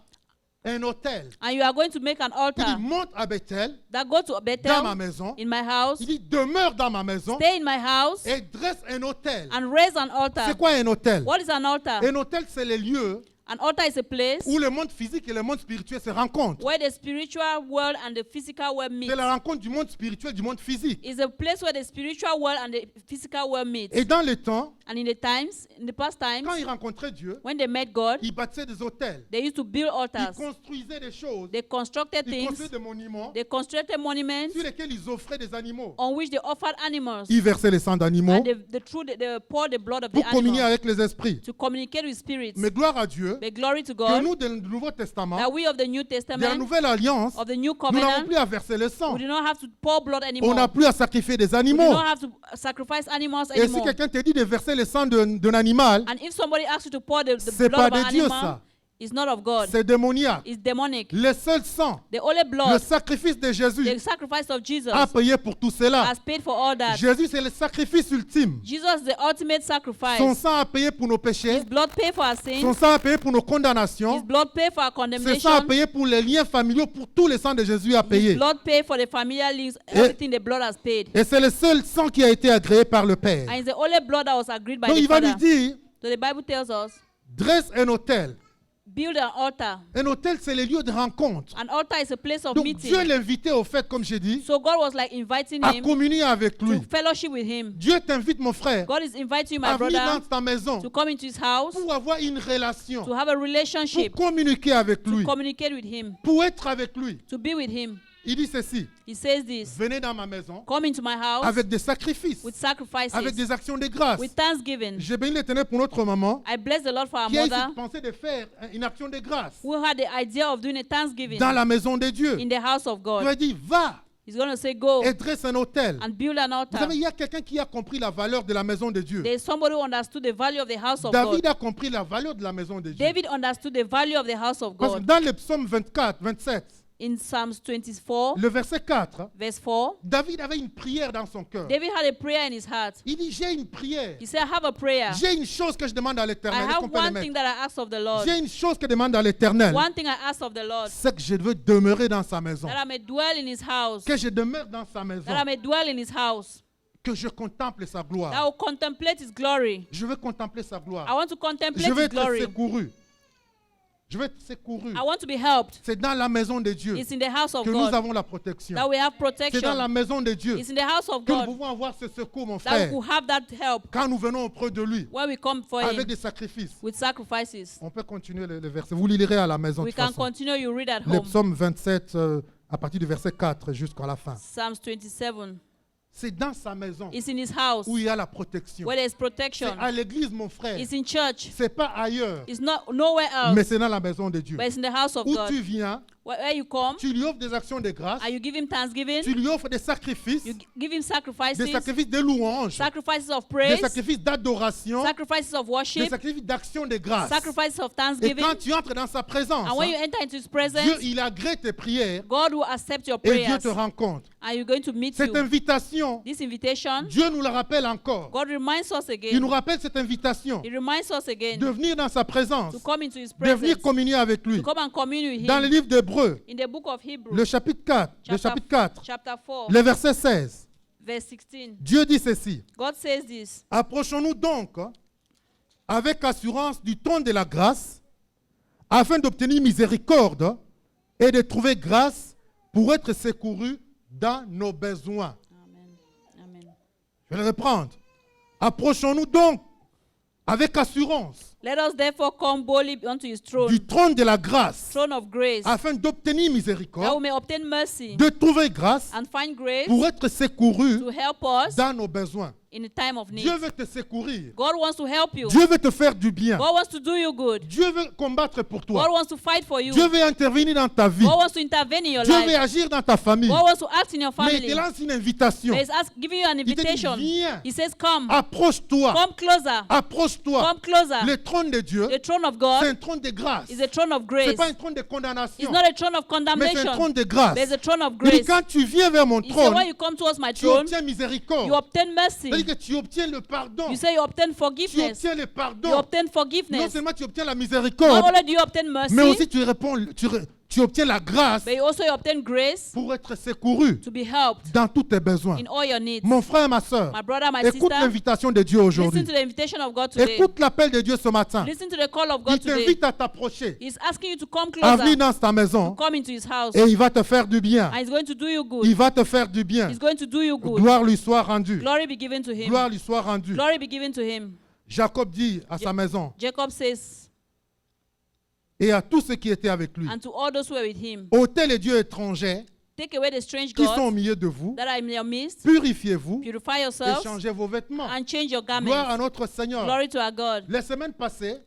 un autel. and you are going to make an Il dit, altar monte à Bethel, that go to dans ma Bethel maison. in my house, Il dit, demeure dans ma maison stay in my house, et dresse un autel. and raise an altar. C'est quoi un autel? What is an altar? Un autel, c'est le lieu An altar is a place où le monde physique et le monde spirituel se rencontrent. where the spiritual world and the physical world meet. C'est la rencontre du monde spirituel, du monde physique. It's a place where the spiritual world and the physical world meet. Et dans le temps, And in the past times, quand ils rencontraient Dieu, when they met God, ils bâtissaient des autels. they used to build Ils altars. construisaient des choses. They constructed Ils things. construisaient des monuments They constructed monuments sur lesquels ils offraient des animaux. on which they offered animals. Ils versaient le sang d'animaux And they poured the blood of the pour communier animal avec les esprits. to communicate with spirits. Mais gloire à Dieu But glory to que God nous, du Nouveau Testament, that we of the New de la Testament, Nouvelle Alliance, of the New nous n'avons Covenant, plus à verser le sang. we do not have to pour blood On anymore. n'a plus à sacrifier des We do animaux. not have to sacrifice animals Et si anymore. quelqu'un te dit de verser le sang d'un animal, And if somebody asks you to pour the c'est blood pas of de an Dieu, animal, ça. it's not of God. c'est démoniaque. It's demonic. Le seul sang, The only le blood, sacrifice de Jésus the sacrifice of Jesus a payé pour tout cela. has paid for all that. Jésus, c'est le sacrifice ultime. Jesus is the ultimate sacrifice. Son sang a payé pour nos péchés. His blood paid for our Son sins. sang a payé pour nos His condamnations. blood paid for our Ce sang a condemnation. payé pour les liens familiaux, pour tout le sang de Jésus a His payé. blood paid for the familiar links. Everything the blood has paid. Et c'est le seul sang qui a été agréé par le Père. And it's the only blood that was agreed by Donc the il va lui Father. dire, So the Bible tells us, dresse un autel. build an altar. Un autel, c'est le lieu de rencontre. An altar is a place of Donc meeting. Dieu l'invitait au fait, comme j'ai dit, So God was like inviting à him communier avec lui. to fellowship with him. Dieu t'invite, mon frère, God is inviting you, my à venir brother, dans ta maison to come into his house, pour avoir une relation, to have a pour relationship, communiquer avec to lui, communicate with him, pour être avec lui. to be with him. Il dit ceci, He says this, venez dans ma maison come into my house avec des sacrifices, with sacrifices, avec des actions de grâce. with thanksgiving. J'ai béni l'Éternel pour notre maman I bless the Lord for our qui a eu mother cette pensée de faire une action de grâce who had the idea of doing a thanksgiving dans la maison de Dieu. in the house of Il lui God. a dit, va He's going to say, go et dresse un autel. and build an Vous altar. savez, il y a quelqu'un qui a compris la valeur de la maison de Dieu. There is somebody who understood the value of the house of David God. a compris la valeur de la maison de Dieu. David understood the value of the house of Parce que God. dans le psaume 24, 27, In Psalms 24, le verset 4, verse 4, David avait une prière dans son cœur. David had a prayer in his heart. Il dit, j'ai une prière. He said, I have a prayer. J'ai une chose que je demande à I l'Éternel. Est-ce have qu'on peut le one thing mettre? that I ask of the Lord. J'ai une chose que je demande à l'Éternel. One thing I ask of the Lord, C'est que je veux demeurer dans sa maison. that I may dwell in his house. Que je demeure dans sa maison. That I may dwell in his house. Que je contemple sa That I gloire. will contemplate his glory. Je veux contempler sa I gloire. want to Je contemplate veux his être glory. secouru. Je veux être secouru. I want to be helped. C'est dans la maison de Dieu It's in the house of que nous God avons la protection. that we have C'est dans protection. la maison de Dieu It's in the house of que nous God pouvons avoir ce secours, mon that we frère, could have that help quand nous venons auprès de lui when we come for avec him des sacrifices. with sacrifices. On peut continuer le verset. Vous le lirez à la maison. de We toute can façon. continue, you read at Le home. psaume 27, à partir du verset 4 jusqu'à la fin. Psalms 27. C'est dans sa maison It's in his house où il y a la protection. where there's C'est protection. à l'église, mon frère. It's in church. C'est pas ailleurs, It's not nowhere mais else, c'est dans la maison de Dieu. but it's in the house of Où God. tu viens, Where you come, tu lui offres des actions de grâce, and you give him thanksgiving, tu lui offres des sacrifices, you give him des sacrifices, sacrifices de louange, sacrifices of des praise, sacrifices d'adoration, sacrifices of des worship, sacrifices d'action de grâce. sacrifices of Et thanksgiving. quand tu entres dans sa présence, And when you hein, enter into his Dieu, presence, il agrée tes prières God will accept your et Dieu prayers, te rencontre. and you're going to meet Cette you. invitation, This invitation, Dieu nous la rappelle encore. God reminds us Il nous again. rappelle cette invitation He reminds us again de venir dans sa présence, to come into his de venir presence, communier avec lui. to come and commune with Dans le him. livre d'Hébreux, In the book of Hebrews, le chapitre 4, chapter 4, le verset 16, verse 16, Dieu dit ceci. God says this. Approchons-nous donc avec assurance du trône de la grâce afin d'obtenir miséricorde et de trouver grâce pour être secouru dans nos besoins. Amen. Amen. Je vais le reprendre. Approchons-nous donc avec assurance Let us therefore come boldly unto his throne, du trône de la grâce throne of grace, afin d'obtenir that we miséricorde, may obtain mercy de trouver grâce and find grace pour être secouru to help us dans nos besoins. in the time of need. Dieu veut te secourir. God wants to help you. Dieu veut te faire du bien. God wants to do you good. Dieu veut combattre pour toi. God wants to fight for you. Dieu veut intervenir dans ta vie. God wants to intervene in your Dieu veut life. agir dans ta famille. God wants to act in your Mais il family. te lance une invitation. But he's giving you an Il te dit, invitation. viens, He says, come. approche-toi, Come closer. approche-toi. Come closer. Le trône de Dieu, The throne of c'est un God trône de grâce. is a throne of Ce grace. n'est pas un trône de It's condamnation, not a throne of mais c'est un condemnation, trône de grâce. but it's a throne of Il dit, grace. quand tu viens vers mon He said, trône, when you come towards my tu throne, obtiens miséricorde. you obtain mercy. C'est-à-dire que tu obtiens le pardon. You say you obtain Tu forgiveness. obtiens le You pardon. obtain Non forgiveness. seulement tu obtiens la Not miséricorde, only do you obtain mais mercy, aussi tu obtiens la grâce but you also obtain grace pour être secouru to be helped dans tous tes besoins. in all your needs. Mon frère, ma soeur, My brother, my écoute sister, l'invitation de Dieu listen aujourd'hui. to the invitation of God today. Écoute l'appel de Dieu ce matin. Listen to the call of Il God today. t'invite à t'approcher, He's asking you to come à venir closer, dans ta maison come into his house, et il va te faire du bien. and he's going to do you good. Il va te faire du bien. He's going to do you good. Gloire lui soit rendue. Glory be given to him. Gloire lui soit rendue. Glory be given to him. Jacob dit à sa maison Jacob says, et à tous ceux qui étaient avec lui, and to all those who were with him, ôtez les dieux étrangers take away the strange qui sont au gods milieu de vous, that are in your midst, purifiez-vous purify et yourselves, changez vos vêtements. and change your Gloire à garments. notre Seigneur. Glory to our God. Les semaines passées,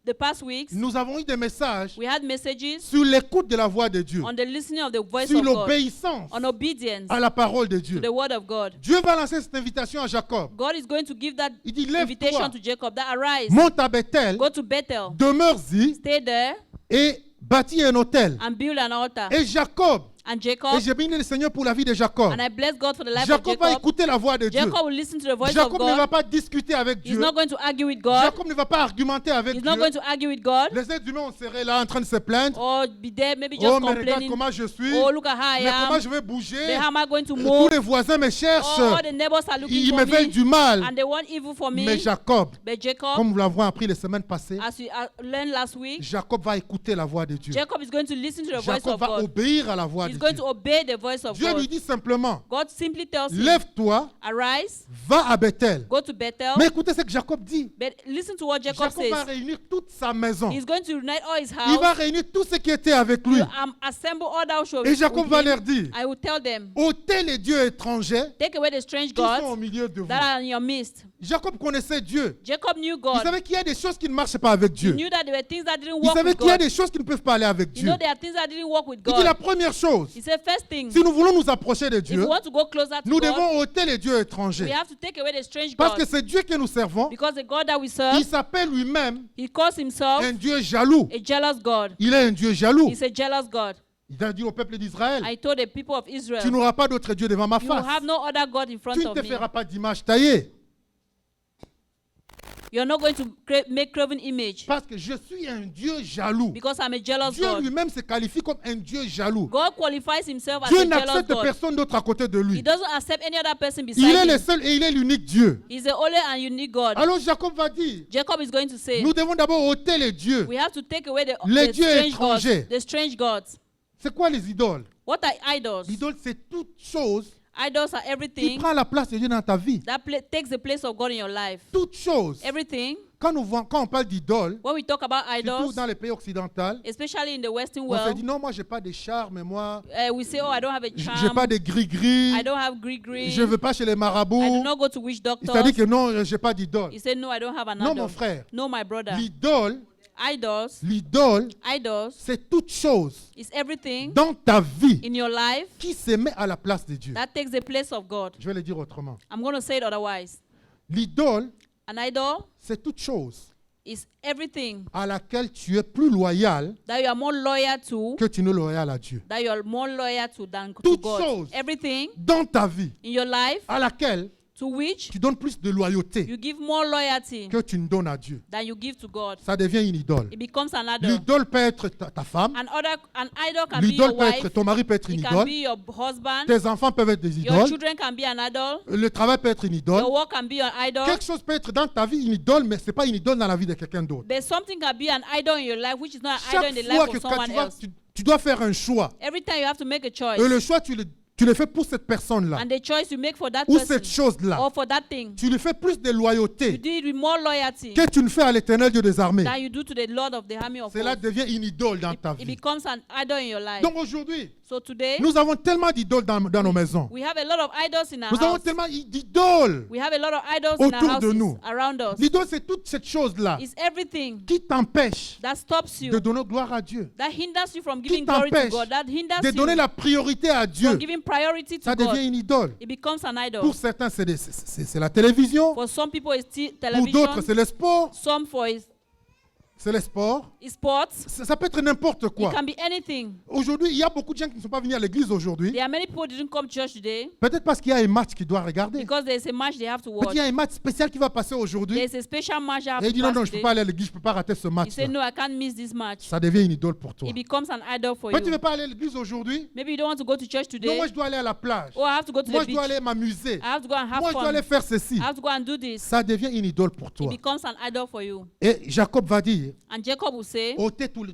The past weeks, nous avons eu des messages we had messages sur l'écoute de la voix de Dieu, on the listening of the voice sur of God, l'obéissance on obedience à la parole de Dieu. to the word of God. Dieu va lancer cette invitation à Jacob. God is going to give that Il dit, invitation lève-toi, to Jacob that arise, monte à Bethel, go to Bethel, demeure-y stay there, et bâtis un autel. and build an altar. Et Jacob, And et Jacob, j'ai béni le Seigneur pour la vie de Jacob. and I bless God for the life of Jacob va Jacob. écouter la voix de Dieu. Jacob will listen to the voice of Jacob ne va God. pas discuter avec He's Dieu. not going to argue with God. Jacob ne va pas argumenter avec He's Dieu. not going to argue with God. Les êtres humains, on serait là en train de se plaindre. Or be there, maybe just Oh, mais regarde complaining. comment je suis. Oh, look at how I Mais comment am. je vais bouger. Then how am I going to Tous move? les voisins me cherchent. Oh, all the neighbors are looking Ils for me veulent me. du mal. And they want evil for me. Mais Jacob, But Jacob, comme nous l'avons appris les semaines passées, as we learned last week, Jacob va écouter la voix de Dieu. Jacob is going to listen to the voice Jacob of va God. obéir à la voix He's de going Dieu. to obey the voice of Dieu lui God. dit simplement, God simply tells him, lève-toi, arise, va à Bethel. go to Bethel. Mais écoutez ce que Jacob dit. But listen to what Jacob Jacob va says. réunir toute sa maison. He's going to unite all his Il va house. réunir tous ceux qui étaient avec lui. Assemble all thou shalt Et Jacob with va him. leur dire, I will tell them, ôtez les dieux étrangers take away the strange qui sont au gods milieu de vous. that are in your midst. Jacob connaissait Dieu. Jacob knew Il God. savait qu'il y a des choses qui ne marchent pas avec He Dieu. knew that there were things that didn't Il work savait with qu'il y a God. des choses qui ne peuvent pas aller avec You Dieu. know there are things that didn't work with Il dit la God. première chose, He said, first thing, si nous voulons nous approcher de if Dieu, we want to go closer to nous God, devons ôter les dieux we étrangers. have to take away the strange Parce que gods. c'est Dieu que nous servons. Because the God that we serve, Il s'appelle lui-même he calls himself un Dieu jaloux. a jealous God. Il est un Dieu jaloux. He's a jealous God. Il a dit au peuple d'Israël, I told the people of tu Israel, n'auras pas d'autre Dieu devant ma you will face. have no other God in front Tu ne of te me. feras pas d'image taillée. You're not going to make graven image Parce que je suis un Dieu jaloux. because I'm a jealous Dieu God. lui-même se qualifie comme un Dieu jaloux. God qualifies himself as Dieu a jealous n'accepte God. personne d'autre à côté de He lui. doesn't accept any other person Il est beside le him. seul et il est l'unique Dieu. He's the only and unique God. Alors Jacob va dire, Jacob is going to say, nous devons d'abord ôter les dieux. we have to take away Les the dieux strange étrangers. gods. The strange gods. C'est quoi les idoles? What are idols? L'idole, c'est toute chose Idols are qui everything prend la place de Dieu dans ta vie. that takes the place of God in your life. Toute chose. Everything. Quand on parle d'idole, When we talk about surtout idols, dans les pays occidentaux, especially in the Western on se world, dit non, moi j'ai pas de charme, moi we say, oh, I don't have a j'ai charm. pas de gris-gris, I don't have gree. je veux pas chez les I do marabouts. not go to witch doctors. C'est-à-dire que non, j'ai pas d'idole. He said, no, I don't have an Non, idol. mon frère. No, my brother. L'idole, Idols, c'est toute chose is everything dans ta vie in your life qui se met à la place de Dieu. that takes the place of God. Je vais le dire autrement. I'm going to say it otherwise. L'idole, An idol c'est toute chose is everything à laquelle tu es plus loyal that you are more loyal to, que tu n'es loyal à Dieu. that you are more loyal to than to Toute God. chose. Everything Dans ta vie, in your life à laquelle to which tu donnes plus de loyauté you give more loyalty que tu ne donnes à Dieu. than you give to God. Ça devient une idole. It becomes an idol. L'idole peut être ta femme. An idol can be your L'idole peut wife. être, ton mari peut être une It can idole. be your husband. Tes enfants peuvent être des Your idoles. children can be an idol. Le travail peut être une idole. Your work can be an idol. Quelque chose peut être dans ta vie une idole, mais ce n'est pas une idole dans la vie de quelqu'un d'autre. But something can be an idol in your life which is not an idol Chaque in the fois life que of quand someone else. tu dois faire un choix, Every time you have to make a choice. et le choix, tu le fais pour cette personne-là, And the choice you make for that ou person cette chose-là, or for that thing, tu lui fais plus de you loyauté do it with more loyalty que tu ne fais à l'éternel Dieu des armées. than you do to the Lord of the army of Cela hosts. devient une idole dans ta It vie. becomes an idol in your life. Donc aujourd'hui, So today, nous avons tellement d'idoles dans nos maisons. we have a lot of idols in our Nous avons house. tellement d'idoles. We have a lot of idols in our autour de houses, nous. around us. L'idole, c'est toute cette chose-là It's everything qui t'empêche that stops you, de donner gloire à Dieu, that hinders you from qui giving glory to t'empêche God, that hinders de donner you la priorité à Dieu. from giving priority to Ça God. devient une idole. It becomes an idol. Pour certains, c'est la télévision. For some people, it's Pour d'autres, television. c'est le sport. Some for c'est les sports. It's sports. Ça peut être n'importe It quoi. can be anything. Aujourd'hui, il y a beaucoup de gens qui ne sont pas venus à l'église aujourd'hui. There are many people who didn't come to church today Peut-être parce qu'il y a un match qu'ils doivent regarder. because there's a match they have to Peut-être watch. qu'il y a un match spécial qui va passer aujourd'hui. There's a special match they have Et il to dit non, watch non, je ne peux pas today. aller à l'église, je ne peux pas rater ce You match. say, no, I can't miss this match. Ça devient une idole pour toi. It becomes an idol for Peut-être que tu ne you. veux pas aller à l'église aujourd'hui. Maybe you don't want to go to church Non, today. moi je dois aller à la plage. Oh, I have to go to Moi the je dois beach. aller m'amuser. I have to go and have Moi je dois aller fun. faire ceci. I have to go and do this. Ça devient une idole pour It toi. becomes an idol for you. Et Jacob va dire, And Jacob will say, ôtez tous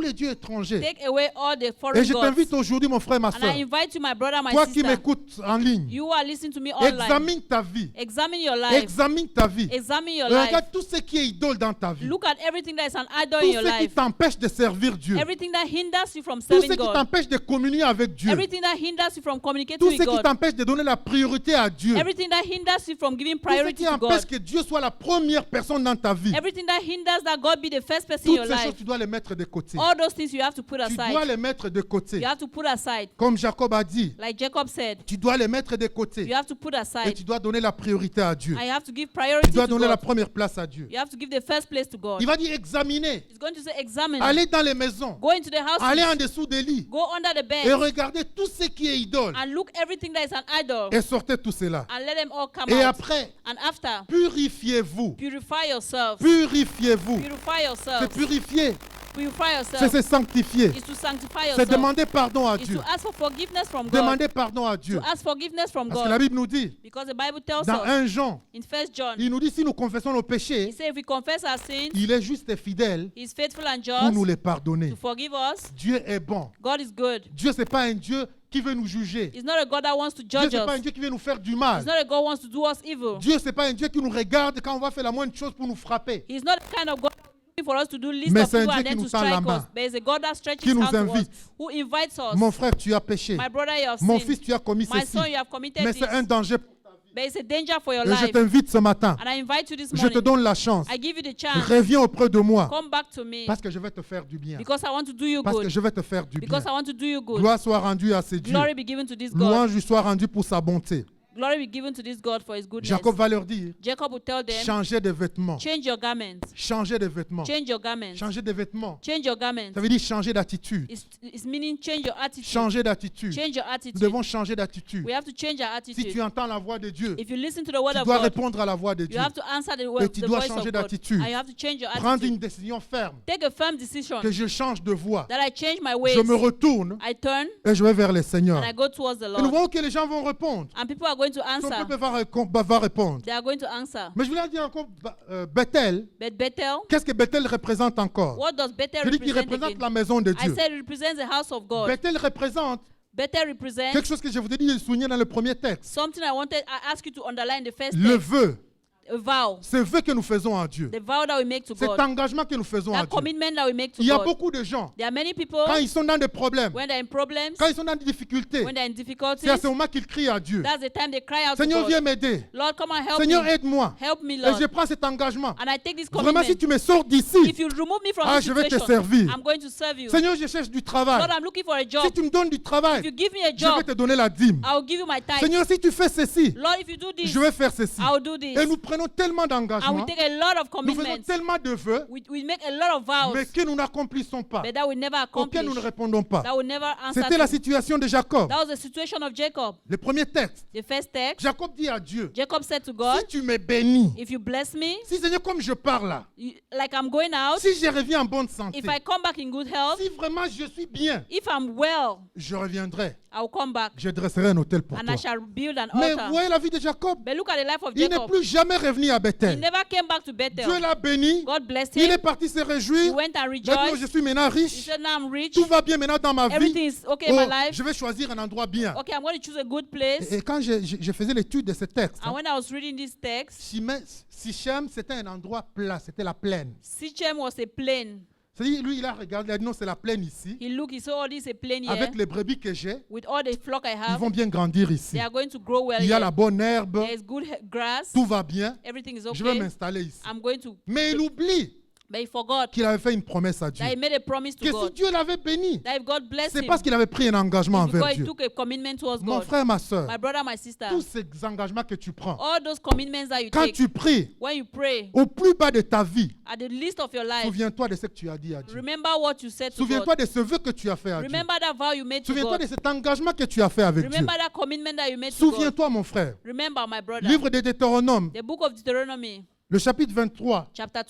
les dieux étrangers. take away all the Et foreign je gods. t'invite aujourd'hui, mon frère, ma And soeur, I invite you, my brother, my toi qui sister. m'écoutes en ligne, You are listening to me online. examine ta vie. Examine your life. Examine ta vie. Examine your Et life. regarde tout ce qui est idole dans ta vie. Look at everything that is an idol Tout in your ce qui life. t'empêche de servir Dieu. Everything that hinders you from Tout ce serving qui God. t'empêche de communier avec Dieu. Everything that hinders you from communicating Tout with ce qui God. t'empêche de donner la priorité à Dieu. Everything that hinders you from giving Tout ce priority qui to empêche God. que Dieu soit la première personne dans ta vie. Everything that hinders that God be the first person Toutes in your ces choses, life. tu dois les mettre de côté. All those things you have to put Tu dois aside. les mettre de côté. You have to put aside. Comme Jacob a dit, Like Jacob said, tu dois les mettre de côté. you have to put Et aside. tu dois donner la priorité à Dieu. And you have to give Tu priority dois to donner la God. première place à Dieu. You have to give the first place to God. Il va dire examiner. He's going to say examine. Aller dans les maisons. Go into the Aller en house. dessous des lits. Go under the Et bed. regarder tout ce qui est idole. And look everything that is an idol. Et sortez tout cela. And let them all come Et out. après, And after, purifiez-vous. purify yourself. Purifiez-vous. Purify C'est yourself. purifier. Purify C'est yourself. se sanctifier. Is to sanctify C'est yourself. demander pardon à Is Dieu. to ask for forgiveness from God. Demander pardon à Dieu. To ask forgiveness from Parce que la God. Bible nous dit, Because the Bible tells dans us 1 Jean, in 1 John, il nous dit si nous confessons nos he péchés, says if we confess our sins, il est juste et fidèle he's faithful and pour nous just les pardonner. to forgive us. Dieu est bon. God is good. Dieu, c'est pas un Dieu qui veut nous juger. He's not a God that wants to Dieu, judge c'est pas un us. Dieu qui veut nous faire du mal. He's not a God who wants to do us evil. Dieu, c'est pas un Dieu qui nous regarde quand on va faire la moindre chose pour nous frapper. He's not the kind of God looking for us to do list Mais of c'est un people Dieu and qui then nous to tend la strike main, us. There is a God that stretches qui his nous hand to us, invite. who invites us. Mon frère, tu as péché. My brother, you have Mon sinned. fils, tu as commis My ceci. son, you have committed Mais this. c'est un danger. But it's a danger for your Et je life. t'invite ce matin. And I invite you this Je te morning. donne la chance. I give you the chance. Reviens auprès de moi. Come back to me. Parce que je vais te faire du bien. Because I want to do you Parce que good. je vais te faire du bien. Because I want to do you good. Gloire soit rendue à ces dieux. Glory be given to this God. Louange lui soit rendue pour sa bonté. Glory be given to this God for his goodness. Jacob va leur dire, Jacob will tell them, changez de vêtements. change your garments. Changez de vêtements. Change your garments. Changez de vêtements. Change your garments. Ça veut dire changer d'attitude. It's meaning change your attitude. Changer d'attitude. Change your Nous attitude. devons changer d'attitude. We have to change our Si attitude. tu entends la voix de Dieu, If you listen to the word tu of dois God, répondre à la voix de you Dieu. have to answer the, Et word, tu the dois voice changer of God. d'attitude. And you have to change your Prendre une attitude. décision ferme Take a firm decision que je change de voix. that I change my ways. Je me retourne I turn et je vais vers le Seigneur. and I go towards the Et nous Lord. voyons que les gens vont répondre. And people are going to Son answer. peuple va répondre. They are going to answer. Mais je voulais dire encore, Bethel, But Bethel, qu'est-ce que Bethel représente encore? what does Bethel Je dis qu'il represent représente again? la maison de I Dieu. said it represents the house of God. Bethel représente Bethel represents quelque chose que je vous ai dit de souligner dans le premier texte. something I asked you to underline the first Le text. vœu. A vow. Ce vœu que nous faisons à Dieu. The vow that we make to Cet God. engagement que nous faisons à That Dieu. commitment that we make to Il y a God. beaucoup de gens, There are many people, quand ils sont dans des problèmes, when they're in problems, quand ils sont dans des difficultés, when they're in difficulties, c'est à ce moment qu'ils crient à Dieu. that's the time they cry out to Seigneur, viens God. m'aider. Lord, come and help Seigneur, me. aide-moi. Help me, Et Lord. je prends cet engagement. And I take this Vraiment, si commitment. tu me sors d'ici, If you remove me from this je vais te situation, servir. I'm going to serve you. Seigneur, je cherche du travail. Lord, I'm looking for a Si job. tu me donnes du If travail, you give me a je vais job, te donner la dîme. I'll give you my tithe. Seigneur, si tu fais ceci, Lord, if you do this, je vais faire ceci. I'll do this. Et nous prenons tellement And we d'engagement, take a lot of nous faisons commitments. tellement de vœux, We make a lot of vows, mais que nous n'accomplissons pas, but that we never auxquels accomplish. nous ne répondons pas. That we never answer C'était la to. situation de Jacob. That was the situation of Jacob. Le premier texte, The first text, Jacob dit à Dieu, Jacob said to God, si tu me bénis, if you bless me, si Seigneur, comme je parle là, like I'm going out, si je reviens en bonne santé, if I come back in good health, si vraiment je suis bien, if I'm well, je reviendrai. I'll come back Je dresserai un hôtel pour and toi. I shall build an Mais altar. voyez la vie de Jacob. But look at the life of Il n'est Jacob. plus jamais revenu à He Bethel. never came back to Dieu Bethel. l'a béni. God blessed Il est him. parti se He réjouir. went and Maintenant, je rejoiced. suis maintenant He riche. said, now I'm rich. Tout va bien maintenant dans ma vie. Everything is okay in my Oh, life. je vais choisir un endroit bien. Okay, I'm going to choose a good place. Et quand je faisais l'étude de ce texte, And when I was reading this text, Sichem, c'était un endroit plat, c'était la plaine. Sichem was a plain. C'est-à-dire, lui, il a regardé, il a dit non, c'est la plaine ici. He looked, he saw all this a plain here. Avec les brebis que j'ai, With all the flock I ils have, vont bien grandir ici. they are going to grow well Il y a here. la bonne herbe, There is good grass. tout va bien. Everything is Je vais okay. m'installer ici. I'm going to. Mais il oublie But he forgot qu'il avait fait une promesse à Dieu. that he made a promise to Que si God. Dieu l'avait béni, That if God blessed c'est him, parce qu'il avait pris un engagement it's envers because he Dieu. took a commitment towards Mon God. frère, ma soeur, My brother, my sister, tous ces engagements que tu prends, all those commitments that you quand take, tu pries, when you pray, au plus bas de ta vie, at the least of your life, souviens-toi de ce que tu as dit à Dieu. remember what you said to Souviens-toi God. de ce vœu que tu as fait à Dieu. Remember that vow you made to Souviens-toi God. de cet engagement que tu as fait avec Dieu. Remember that commitment that you made to God. Souviens-toi, mon frère. Remember, my brother, Livre de Deutéronome, the book of Deuteronomy, le chapitre 23, chapter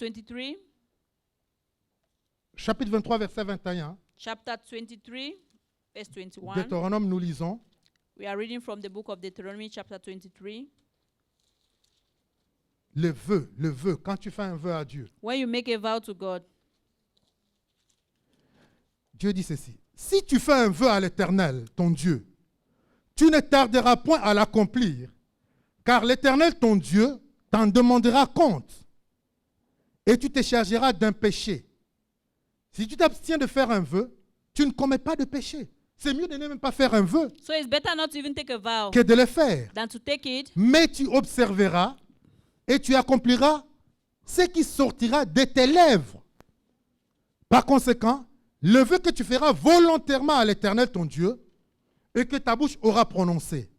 23, verset 21. chapter 23, verse 21. Deutéronome, nous lisons. We are reading from the book of Deuteronomy, chapter 23. Le vœu, quand tu fais un vœu à Dieu, When you make a vow to God, Dieu dit ceci. Si tu fais un vœu à l'Éternel, ton Dieu, tu ne tarderas point à l'accomplir, car l'Éternel, ton Dieu, t'en demandera compte, et tu te chargeras d'un péché. Si tu t'abstiens de faire un vœu, tu ne commets pas de péché. C'est mieux de ne même pas faire un vœu so it's better not to even take a vow que de le faire. than to take it, Mais tu observeras et tu accompliras ce qui sortira de tes lèvres. Par conséquent, le vœu que tu feras volontairement à l'Éternel ton Dieu et que ta bouche aura prononcé.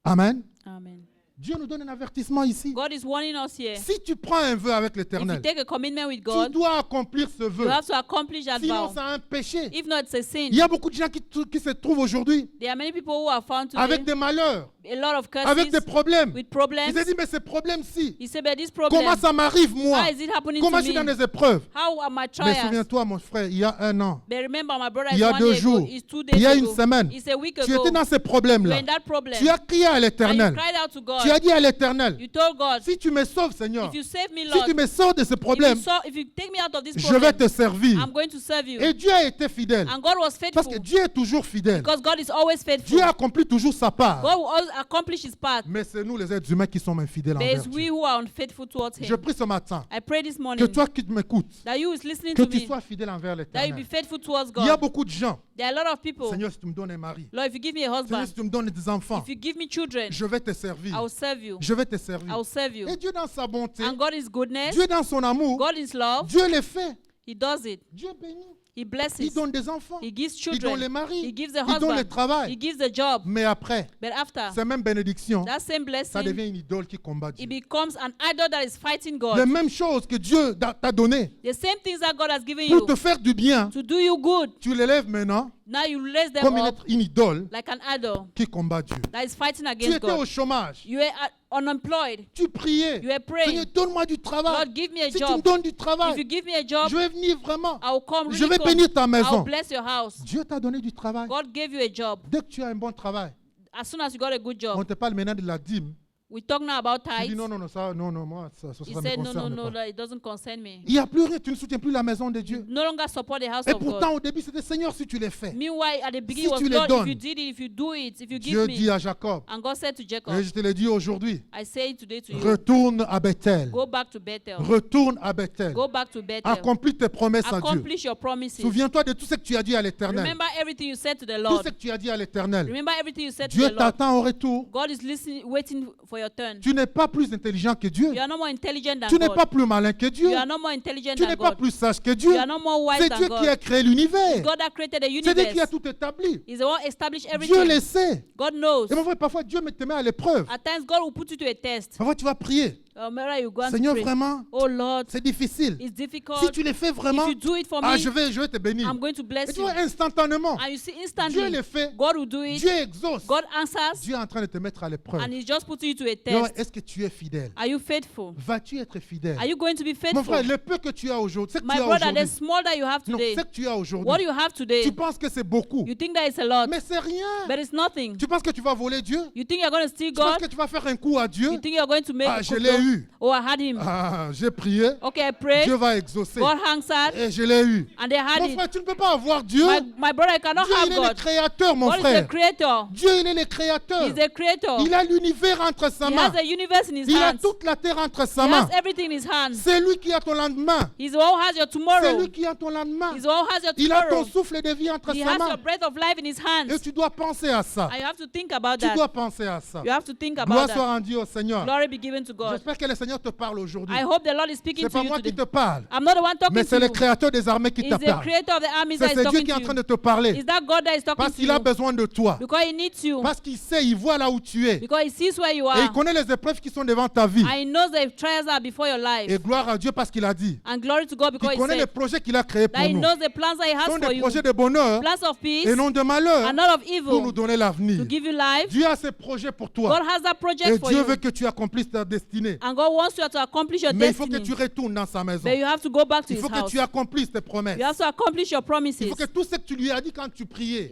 Amen. Amen. Dieu nous donne un avertissement ici. God is warning us here. Si tu prends un vœu avec If you l'Éternel, take a commitment with tu God, dois accomplir ce you vœu. have to accomplish that Sinon, vow. c'est un péché. If not, it's a sin. Il y a beaucoup de gens qui se trouvent aujourd'hui There are many people who are found today avec des malheurs, a lot of avec des curses problèmes. with Ils problems. se disent, mais ces problèmes-ci, He said, but this comment problem, ça m'arrive moi? how is it happening Comment to je suis dans me? des épreuves? How are my Mais trials? souviens-toi, mon frère, il y a un an, But remember, my brother il is y a 1 2 year ago. jours, It's 2 il y days a une ago. semaine, It's a week tu ago. étais dans ces You're problèmes-là. in that problem. Tu as crié à And you l'Éternel. cried out to God. Tu as dit à l'Éternel, You told God, si tu me sauves, Seigneur, if you save me, si Lord, tu me sors de ce problème, if you take me out of this je vais problem, te servir. I'm going to serve you. Et Dieu a été fidèle. And God was Parce faithful que Dieu est toujours fidèle. because God is always faithful. Dieu accomplit toujours sa part. God will always accomplish his part. Mais c'est nous, les êtres humains, qui sommes infidèles But envers it's we Dieu. who are unfaithful towards Je him. prie ce matin I pray this que morning toi qui m'écoutes, that you is listening que to tu me, sois fidèle envers that you be l'Éternel. faithful towards Il y a God. beaucoup de gens. There are a lot of people. Seigneur, si tu me donnes un mari, Lord, if you give me a Seigneur, husband, si tu me donnes des enfants, if you give me children, je vais te servir. I will serve you. Je vais te I servir. will serve you. Et Dieu dans sa bonté, And God is goodness. Dieu dans son amour, God is love. Dieu le fait. He does it. Dieu bénit. He blesses. Il donne des enfants. He gives Il donne les children. maris. He gives a Il donne le husband. He travail. gives a job. Mais après, But after ces mêmes bénédictions, that same ça blessing, devient une idole qui combat Dieu. it becomes an idol that is fighting Les God. mêmes choses que Dieu t'a données The same things that God has given pour you te faire du bien, to do you good. tu l'élèves maintenant Now you raise them comme up une idole like an idol qui combat Dieu. that is fighting Tu against étais au God. chômage. You are unemployed. Tu priais. You are praying. Seigneur, donne-moi du travail. Lord, give me a Si tu me job. donnes du If you travail, give me a job, je vais venir vraiment. I will come. Je Really vais come. bénir ta I will maison. bless your house. Dieu t'a donné du travail. God gave you a job. Dès que tu as un bon travail, As soon as you got a good on job, te parle maintenant de la dîme. we talk now about Tu dis tithes. non, non, non, ça, non, non, moi, ça He me said, no, no, concerne no, pas. that it doesn't concern me. Il n'y a plus rien, tu ne soutiens plus la maison de Dieu. No longer support the house Et of God. pourtant, au début, c'était Seigneur, si tu les fais. Meanwhile, at the beginning, Si was tu les God, if donnes, you did it, if you do it, if you give Dieu dit me. à Jacob, And God said to Jacob, et je te le dis aujourd'hui, I say it today to you, retourne à Bethel. go back to Bethel. Retourne à Bethel. Go back to Bethel. Accomplis tes promesses à Dieu. Accomplish your promises. Souviens-toi de tout ce que tu as dit à l'Éternel. Remember everything you said to the Tout Lord. ce que tu as dit à l'Éternel. Remember everything you said to Dieu the Lord. t'attend au retour. God is listening, waiting for your turn. Tu n'es pas plus intelligent que Dieu. You are no more intelligent than Tu n'es God. pas plus malin que Dieu. You are no more intelligent Tu n'es than pas God. plus sage que Dieu. You are no more wise C'est than Dieu God. qui a créé l'univers. God that created the C'est Dieu qui a universe. tout établi. He's the one established Dieu everything. le sait. God knows. Et mon frère, parfois Dieu te met à l'épreuve. At times, God will put you to a test. Parfois tu vas prier. Whenever you go and Seigneur, pray, vraiment, oh Lord, c'est difficile. it's difficult. Si tu le fais vraiment, If you do it for ah, me, je vais te bénir. I'm going to Et bless tu you. vois, instantanément, And you see, Dieu instantly, le fait. God will do it. Dieu exauce. God answers, Dieu est en train de te mettre à l'épreuve. and He's just putting you to a Et ouais, test. est-ce que tu es fidèle? Are you faithful? Vas-tu être fidèle? Are you going to be Mon faithful? frère, le peu que tu as aujourd'hui, ce que My tu as brother, aujourd'hui, the small that you have non, today, ce que tu as what aujourd'hui, you have today, tu penses que c'est beaucoup, you think that it's a lot, mais c'est rien. but it's nothing. Tu penses que tu vas voler Dieu? You think you're going to steal Tu penses God? que tu vas faire un coup à Dieu? You think you're going to make Ah, a je coup l'ai de- eu. Oh, I had him. Ah, j'ai prié, Okay, I prayed. Dieu va exaucer. God answered, Et je l'ai eu. and they had Mon it. frère, tu ne peux pas avoir Dieu. My brother, I cannot Dieu, have il est le God. créateur, mon God is the frère. creator. Dieu, il est le créateur. He's the creator. Il a l'univers entre sa He main. has the universe in his Il a hands. toute la terre entre sa He main. has everything in his hands. C'est lui qui a ton lendemain. He's the one who has your C'est tomorrow. lui qui a ton lendemain. He's the one who has your Il a ton tomorrow. souffle de vie entre He sa has your main. breath of life in his hands. Et tu dois penser à ça. And you have to think about Tu that. dois penser à ça. You have to think Gloire about soit that. rendue au Seigneur. Glory be given to God. J'espère J'espère que le Seigneur te parle aujourd'hui. I hope the Lord is speaking C'est to pas you moi qui today. te parle, I'm not the one talking mais to c'est le you. Créateur des armées qui te It's the parle. creator of the armies that C'est is Dieu talking qui est en to train you. de te parler. It's that God that is talking Parce to qu'il a you. besoin de toi. Because he needs you. Parce qu'il sait, il voit là où tu es. Because he sees where you Et il are. connaît les épreuves qui sont devant ta vie. And he knows the trials are before your life. Et gloire à Dieu parce qu'il a dit. And glory to God because Il he connaît les said projets qu'il a créés pour that he nous. knows the plans that he Ce has sont for des you. projets de bonheur Plans of peace et non de malheur and not of pour nous evil. donner l'avenir. To give you life. Dieu a ses projets pour toi. God has that Et project for Dieu you. veut que tu accomplisses ta destinée. And God wants you to accomplish your Mais il faut que destiny. tu retournes dans sa maison. But you have to go back to Il his faut que house. tu accomplisses tes promesses. You have to accomplish your Il promises. faut que tout ce que tu lui as dit quand tu priais,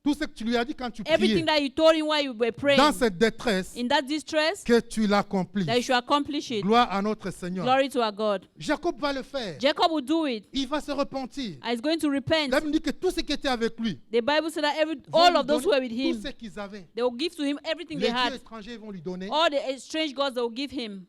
tout ce que tu lui as dit quand tu Everything priais, that you told him while you were praying, dans cette détresse, in that distress, que tu l'accomplisses. that you should accomplish it. Gloire à notre Seigneur. Glory to our God. Jacob va le faire. Jacob will do it. Il va se repentir. And he's going to repent. La Bible dit que tous ceux qui étaient avec lui, The Bible said that vont all lui of those who were with donner tout him, ce qu'ils avaient. they will give to him everything Les they dieux had. étrangers vont lui donner. All the strange gods they will give him.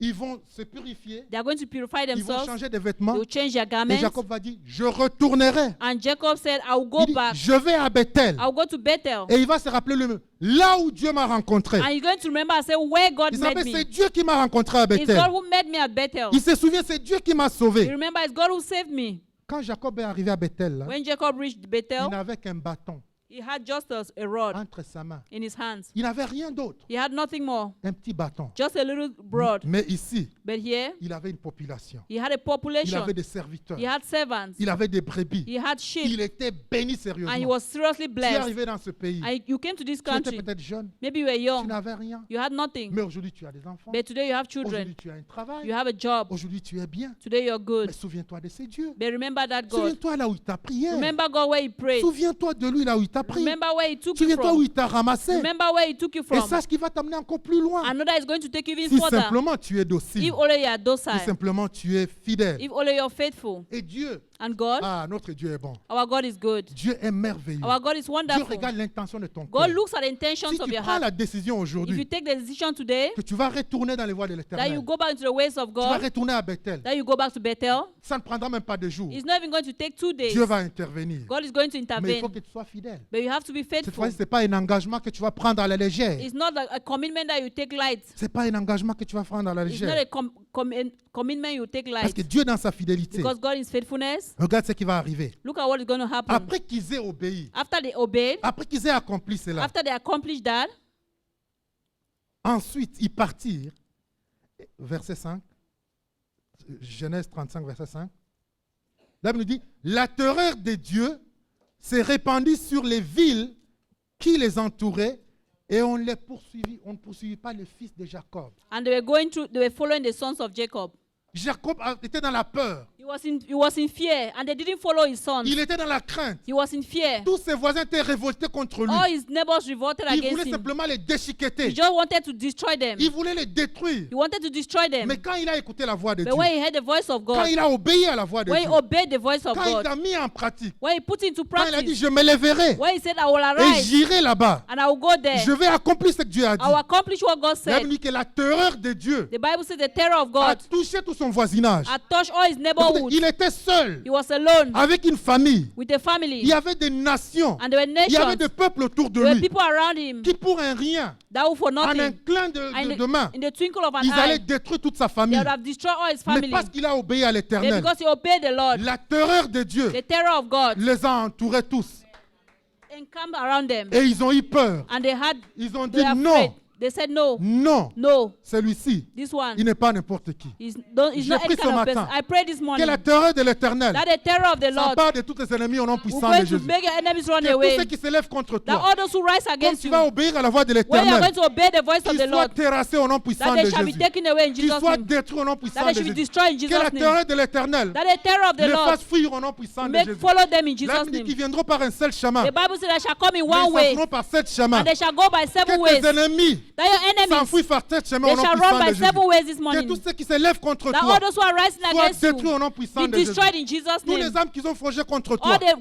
Ils vont se purifier. They are going to purify Ils vont themselves. changer de They vêtements. will change their Et garments. Jacob va dire, je retournerai. And Jacob said, I will Il go dit, back. je vais à Bethel. I will go to Bethel. Et il va se rappeler lui-même, là où Dieu m'a rencontré. And he's going to remember and say, where God Il met s'appelle, me. c'est Dieu qui m'a rencontré à It's Bethel. God who met me at Bethel. Il se souvient, c'est Dieu qui m'a You sauvé. remember, it's God who saved me. Quand Jacob est arrivé à Bethel, là, When Jacob reached il Bethel, n'avait qu'un bâton he had just a rod entre sa main. in his hands. Il n'avait rien d'autre. He had nothing more, Un petit bâton. just a little rod. Mais ici, But here, il avait une population. he had a Il population. avait des serviteurs. He had servants. Il avait des brebis. He had sheep. Il était béni And he sérieusement. was seriously Tu es blessed. arrivé dans ce pays. And you came to this Tu étais country. peut-être jeune. Maybe you were Tu young. n'avais rien. You had nothing. Mais aujourd'hui, tu as des enfants. But today you have children. Aujourd'hui, tu as un travail. You have a job. Aujourd'hui, tu es bien. Today you're Mais good. souviens-toi de ces dieux. But remember that God. Souviens-toi là où il t'a prié. Remember God where he prayed. Souviens-toi de lui là où il t'a pris. Remember where he took you Souviens-toi où from. il t'a ramassé. Remember where he took you Et from. sache qu'il va t'amener encore plus loin. I know that is going to take you even Si further. simplement tu es docile. If only you are Si docile. simplement tu es fidèle. If only you're faithful. Et Dieu, And God, notre Dieu est bon. our God is good. Dieu est merveilleux. Our God is Dieu wonderful. regarde l'intention de ton God cœur. looks at the intentions Si of tu your prends heart. la décision If you aujourd'hui take the decision today que tu vas retourner dans les voies de that you l'Éternel, go back into the ways of tu vas God, retourner à Bethel, that you go back to Bethel, ça ne prendra même pas de jours. it's not even going to take 2 days. Dieu va intervenir. God is going to Mais il intervene. faut que tu sois fidèle. But you have to be Cette faithful. fois-ci, ce n'est pas un engagement que tu vas prendre à la légère. It's not like a commitment that you take light. Ce n'est pas un engagement que tu vas prendre à la It's not légère. a commitment you take Parce light. que Dieu, dans sa fidélité, Because God is faithfulness. regarde ce qui va arriver. Look at what is going to happen. Après qu'ils aient obéi, After they obeyed, après qu'ils aient accompli cela, after they accomplished that, ensuite ils partirent. Verset 5. Genèse 35, verset 5. Là, il nous dit, la terreur de Dieu s'est répandue sur les villes qui les entouraient et on les poursuivit. On ne poursuivit pas le fils de Jacob. and they were following the sons of Jacob. Jacob était dans la peur. He was in fear, and they didn't follow his sons. Il était dans la crainte. He was in fear. Tous ses voisins étaient révoltés contre lui. All his neighbors revolted Il against voulait him. simplement les déchiqueter. He just wanted to destroy them. Il voulait les détruire. He wanted to destroy them. Mais quand il a écouté la voix de But Dieu, when he heard the voice of quand God, il a obéi à la voix de when he Dieu, obeyed the voice of quand il God, l'a mis en pratique, when he put into quand il a dit practice, je me lèverai when he said, I will et arise j'irai là-bas, and I will go there, je vais accomplir ce que Dieu a dit. I will accomplish what God La said. Bible dit que la terreur de Dieu The Bible says the terror of a God touché tout son voisinage. had touched all his neighborhood. Il était seul, He was alone avec une famille. with a family, Il y avait des nations, and there were il y avait nations, des peuples autour de there were lui people around him qui pour un rien, that were for en un nothing. clin And de main, in the twinkle of an ils allaient eye, détruire toute sa they famille. would have destroyed all his Mais family. parce qu'il a obéi à But l'Éternel, because he obeyed the Lord, la terreur de Dieu the terror of God les a entourés tous. encamped around them, Et ils ont eu peur. and Ils ont they dit were non, afraid. They said no, non, no, celui-ci, this one il n'est pas n'importe qui. he's J'ai not pris any ce kind of matin person. I pray this Que morning la terreur de l'Éternel that the terror of the Lord s'empare de tous les ennemis au nom will puissant going de to Jésus. make your enemies run Que tous away. ceux qui se lèvent contre That toi, all those who rise comme against tu you, vas obéir à la voix de when you are l'Éternel, going to obey the voice of qu'ils the soient Lord, terrassés au nom puissant that de they shall be Jésus. taken away in Qu'ils Jesus' soient name. détruits au nom puissant That de they should be Jésus. destroyed in Que la Jesus' name. terreur de l'Éternel That the terror of the les Lord fasse fuir au nom puissant de make Jésus. follow them in La Jesus' Bible dit name. qu'ils viendront par un seul chemin. The Bible says they shall come in Mais one ils way, s'enfuiront par sept chemins. and they shall go by Que 7 ways. tes ennemis That your enemies, s'enfuient par sept chemins they au nom shall puissant run de by Jésus. 7 ways this Que morning. tous ceux qui se lèvent contre That toi all those who are rising soient against détruits you au nom puissant be de Jésus. destroyed in Jesus' Tous les name. âmes qui ont forgé contre toi, All the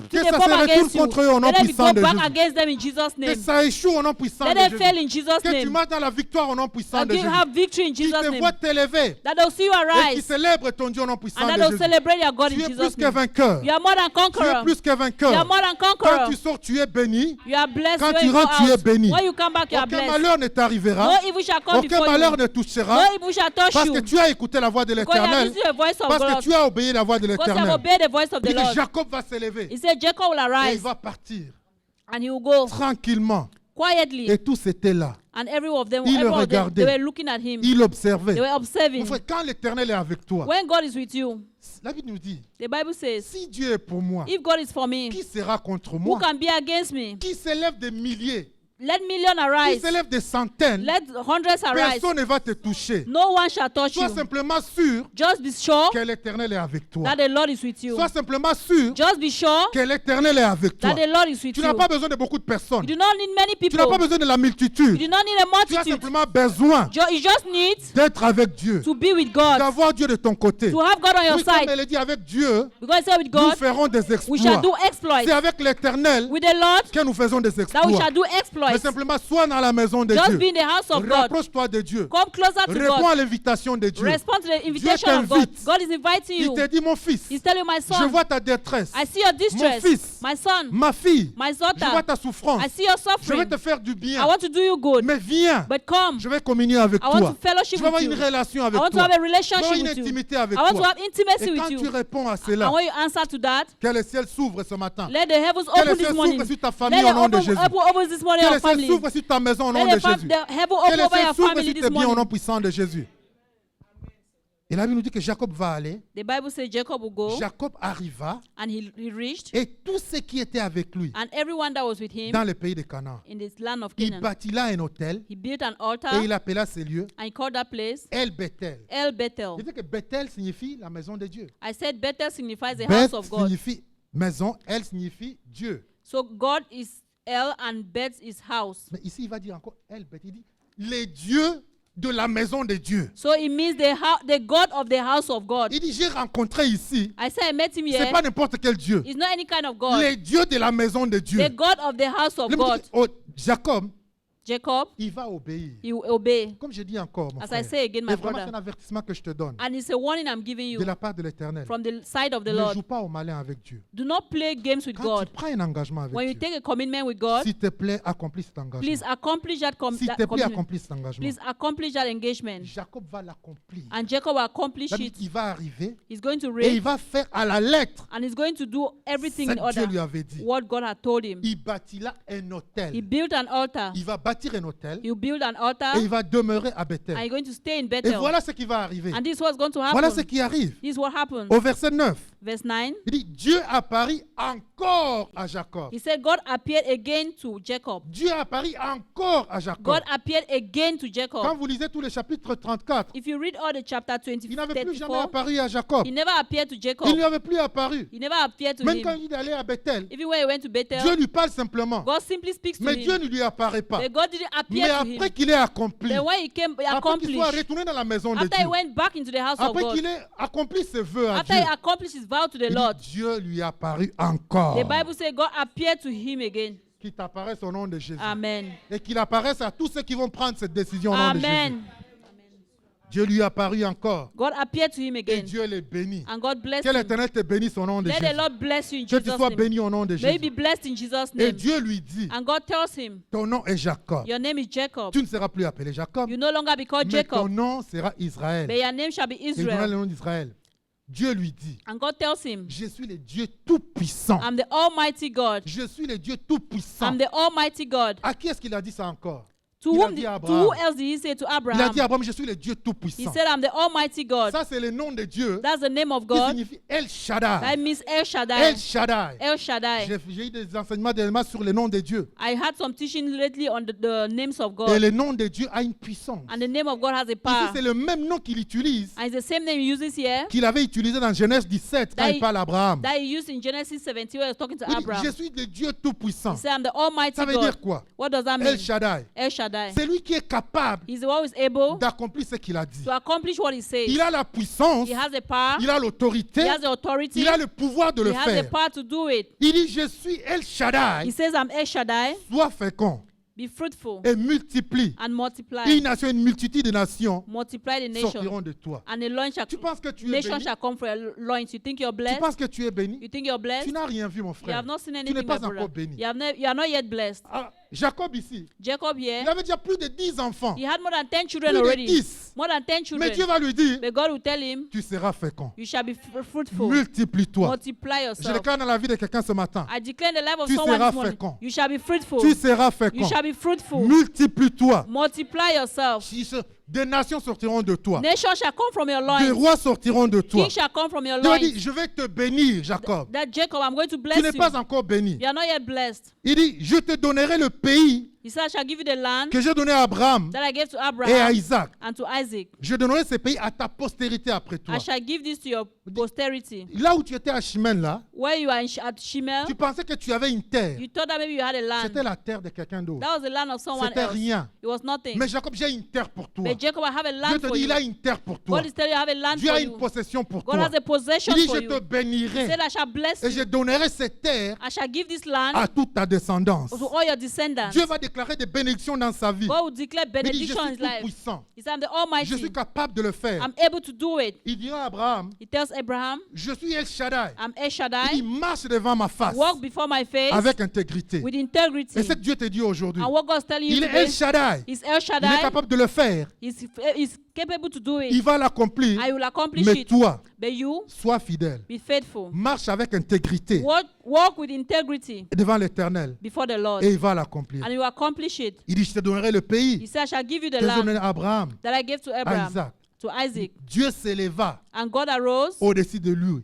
Que they ça come se retourne against you, contre eux au nom let them puissant go de back Jésus. against them in Jesus' Que name. ça échoue au nom puissant Let de them Jésus. fail in Jesus' Que tu name. marches dans la victoire au nom puissant And de you Jésus. have victory in Qu'ils Jesus' te name. voient t'élever That they'll see you et qu'ils arise. célèbrent ton Dieu au nom puissant And that de they'll Jésus. celebrate your God Tu in es Jesus' plus que name. vainqueur. You are more than Tu es conqueror. plus que You are vainqueur. more than Quand conqueror. tu sors, tu es béni. You are blessed Quand when tu you go rentres, tu es out. béni. When you come back, you are Aucun blessed. malheur ne t'arrivera. No evil shall come Aucun before malheur you. ne touchera. No evil shall touch Parce you. que tu as écouté la voix de Because you have l'Éternel. listened to the voice of Parce que God. tu as obéi la voix de Because you have l'Éternel. obeyed the voice of Il the dit que Lord. Jacob va s'élever. He said Jacob will Et il arise va partir and he will go tranquillement. quietly. Et tous étaient là. And every of them, Il le every of them, regardait. they were looking at him. Il observait. They were observing. Mon frère, quand l'Éternel est avec toi, When God is with you, la Bible nous dit, the Bible says, si Dieu est pour moi, if God is for me, qui sera contre who moi? can be against me? Qui s'élève des milliers? Let millions Qui arise. s'élève des centaines? Let hundreds arise. Personne ne va te toucher. No one shall touch Sois you. simplement sûr Just be sure que l'Éternel est avec toi. that the Lord is with you. Sois simplement sûr Just be sure que l'Éternel est avec toi. that the Lord is with Tu n'as you. pas besoin de beaucoup de personnes. You do not need many Tu n'as pas people. besoin de la You multitude. do not need a Tu as multitude. simplement besoin You just need d'être avec Dieu, to be with God, d'avoir Dieu de ton côté. to have God on your Oui, comme side. elle dit, avec Dieu, Because I say with nous God, ferons des we shall exploits. do exploits. C'est avec l'Éternel With the Lord, que nous faisons des that we exploits. shall do Mais exploits. simplement, sois dans la maison de Just Dieu. be in the house of God. Rapproche-toi de Dieu. Come closer to Réponds God. à l'invitation de Dieu. Respond to the invitation of God. t'invite. God is inviting Il you. te dit, mon fils, He's telling you, my je son, vois ta détresse. I see your distress. fils, My son, Ma fille, my je vois daughter, ta souffrance. I see your Je vais suffering. te faire du I bien. want to do you good. Mais viens, But come. je vais communier avec I want toi. to fellowship Je vais avoir with une you. relation I avec want to toi. have a Je vais avoir relationship une with you. intimité avec I want to toi. have intimacy Et with quand tu you. réponds à And cela, when you answer to that, que le ciel s'ouvre ce matin. let the heavens Que le open ciel this morning. s'ouvre sur ta Let famille au nom de the Jésus. heaven open this morning Que your le ciel family. s'ouvre sur ta maison au nom Let de the Jésus. heaven Que open le over ciel your s'ouvre family sur this tes biens au nom morning. puissant de Jésus. Et la Bible nous dit que Jacob va aller. The Bible says Jacob will go, Jacob arriva and he reached, et tous ceux qui étaient avec lui and everyone that was with him dans le pays de Canaan. in this land of Il Canaan, bâtit là un hôtel he built an et altar, il appela ce lieu and he called that place El Bethel. El Bethel. Il dit que Bethel signifie la maison de Dieu. I said Bethel signifies the Beth house of God. signifie maison, El signifie Dieu. So God is El and Beth is house. Mais ici, il va dire encore El Bethel. Il dit les dieux de la maison de Dieu. So it means the God of the house of God. Il dit j'ai rencontré ici, I said I met him c'est here. pas n'importe quel Dieu. It's not any kind of God. Les dieux de la maison de Dieu. The God of the house of Le God. dit que, oh, Jacob, Jacob, il va obéir. he will obey. Comme je dis encore, mon As frère, I say again, my c'est vraiment brother. un avertissement que je te donne And it's a warning I'm giving de you la part de l'Éternel. from the side of the Ne Lord. joue pas au malin avec Dieu. Do not play games with Quand God. tu prends un engagement avec When you Dieu, take a commitment with God, s'il te plaît, accomplis cet engagement. please accomplish that, S'il te plaît, commitment. accomplis cet engagement. Please accomplish that engagement. Jacob va l'accomplir. And Jacob will accomplish C'est-à-dire it. qu'il va arriver He's going to et il reign, va faire à la lettre and he's going to do everything ce in que Dieu lui order. avait dit. What God had told him. Il bâtit là un He hôtel. built an altar. Il va bâtir un hôtel He will build an altar, et il va demeurer à and Bethel. he's going to stay in Et Bethel. voilà ce qui va arriver. And this is what's going to Voilà ce happen. qui arrive. This is what happened. Au verset 9, Verse 9. il dit Dieu apparut encore à Jacob. He said God appeared again to Jacob. Dieu apparut encore à Jacob. God appeared again to Quand Jacob. vous lisez tous les chapitres 34, If you read all the chapter il n'avait plus jamais 34, apparu à Jacob. he never appeared to Il Jacob. ne lui avait plus apparu. He never appeared to Même quand him. il allait à Bethel, Even when he went to Dieu Bethel, lui parle simplement. God simply speaks to Mais Dieu him. ne lui apparaît pas. But God didn't Mais appear to après him. qu'il ait accompli, Then when he came, he après qu'il soit accomplished. retourné dans la maison de After he Dieu, went back into the house of après God, qu'il ait accompli ses vœux à after Dieu, he accomplished his vow to the il dit, Lord, Dieu lui apparut encore. the Bible says God appeared to him again. Qu'il t'apparaisse au nom de Jésus. Amen. Et qu'il apparaisse à tous ceux qui vont prendre cette décision au nom de Jésus. Amen. Dieu lui apparut encore. God appeared to him Et again. Dieu les bénit. And God blessed Que him. l'Éternel te bénisse au nom de Let Jésus. the Lord bless you in Que tu Jesus' sois name. béni au nom de May you Jésus. be blessed in Jesus' Et name. Dieu lui dit, And God tells him, ton nom est Jacob. your name is Jacob. Tu ne seras plus appelé Jacob, You no longer be called mais ton Jacob, nom sera Israël. but your name shall be Et il donnera Israel. le nom d'Israël. Dieu lui dit, And God tells him, je suis le Dieu tout-puissant. I'm the Almighty God. Je suis le Dieu tout-puissant. I'm the Almighty God. À qui est-ce qu'il a dit ça encore? To Il a whom, dit à to Abraham. who else did he say to Il a Abraham? dit à Abraham, je suis le Dieu He tout-puissant. said, I'm the Almighty God. Ça, c'est le nom de Dieu That's the name of qui God. signifie El That Shaddai. means El El Shaddai. Shaddai. El Shaddai. J'ai eu des enseignements dernièrement sur le nom de Dieu. I had some teaching lately on the names of Et God. le nom de Dieu a une puissance. And the name of God has a Ici, power. c'est le même nom qu'il utilise, And it's the same name he uses here qu'il avait utilisé dans Genèse 17 quand That il he- parle à Abraham. that he used in Genesis 17 when he was talking to Il dit, je Abraham. suis le Dieu tout-puissant. He said, I'm the Almighty Ça veut God. dire quoi? What does that El mean? Shaddai. El Ça Shaddai. C'est lui qui est capable He's the one who is able d'accomplir ce qu'il a dit. to accomplish what he says. Il a la puissance, He has the power. il a l'autorité, He has the authority. il a le pouvoir de He le has the faire. power to do it. Il dit, je suis El Shaddai, He says, I'm El Shaddai. sois fécond Be fruitful et multiplie. and multiply. Une nation, une multitude de nations Multiply the nation. sortiront de toi. And the loins shall, Tu penses que tu es nation béni? shall come from your loins. You think you're Tu blessed? penses que tu es béni? You think you're blessed? Tu n'as rien vu, mon You frère. have not seen Tu anything, n'es my pas brother. encore béni. You are not yet blessed. Ah, Jacob ici, Jacob il here, avait déjà plus de 10 enfants. he had more than 10 children Plus de already. 10. More than 10 Mais Dieu children. va lui dire, But God will tell him, tu seras fécond. you shall be fruitful. Multiplie-toi. Multiply Je yourself. déclare dans la vie de quelqu'un ce matin. I declare in the life of Tu someone seras this morning, fécond. you shall be fruitful. Tu seras You fécond. shall be fruitful. Multiplie-toi. Multiply yourself. Des nations sortiront de toi. Nations shall come from your Des loins. rois sortiront de toi. Kings shall come from your Dieu a loins. dit, je vais te bénir, Jacob. That Jacob, I'm going to Tu bless n'es you. pas encore béni. You are not yet blessed. Il dit, je te donnerai le pays He said, I shall give you the land que j'ai donné à Abraham that I gave to et à Abraham Isaac. and to Isaac. Je donnerai ce pays à ta postérité après toi. I shall give this to your posterity. Là où tu étais à Chimène, là, Where you are at Shemel, tu pensais que tu avais une terre. you thought that maybe you had a land. C'était la terre de quelqu'un d'autre. That was the land of someone C'était else. rien. It was nothing. Mais Jacob, j'ai une terre pour toi. But Jacob, I have a Dieu land te for dit, you. il a une terre pour toi. God is telling you, I have a land Dieu for a une you. possession pour God toi. has a possession Il dit, for je you. te He bénirai said, I shall bless et je you. donnerai cette terre I shall give this land à toute ta descendance. to all your descendants. Dieu va déclarer des bénédictions dans sa vie. God will declare Il dit, je benediction in suis his tout life. puissant. He said, I'm the Je Almighty. suis capable de le faire. I'm able to do it. Il dira à Abraham, He tells Abraham, je suis El Shaddai. I'm El Il Shaddai. dit, marche devant ma face Walk before my face avec intégrité. with integrity. Et ce que Dieu te dit aujourd'hui, And what God's telling you il est today, El Shaddai. He's El Il est Shaddai. capable de le faire. He's capable to do Il it. va l'accomplir. I will accomplish Mais it. toi, But you, sois fidèle. be faithful. Marche avec intégrité Walk with integrity devant l'Éternel. before the Lord. Et il va l'accomplir. And you accomplish it. Il dit, je te donnerai le He pays said, I shall give you the que j'ai donné land à Abraham, that I gave to à Abraham, Isaac. to Isaac. Dieu s'éleva And God arose au-dessus de lui,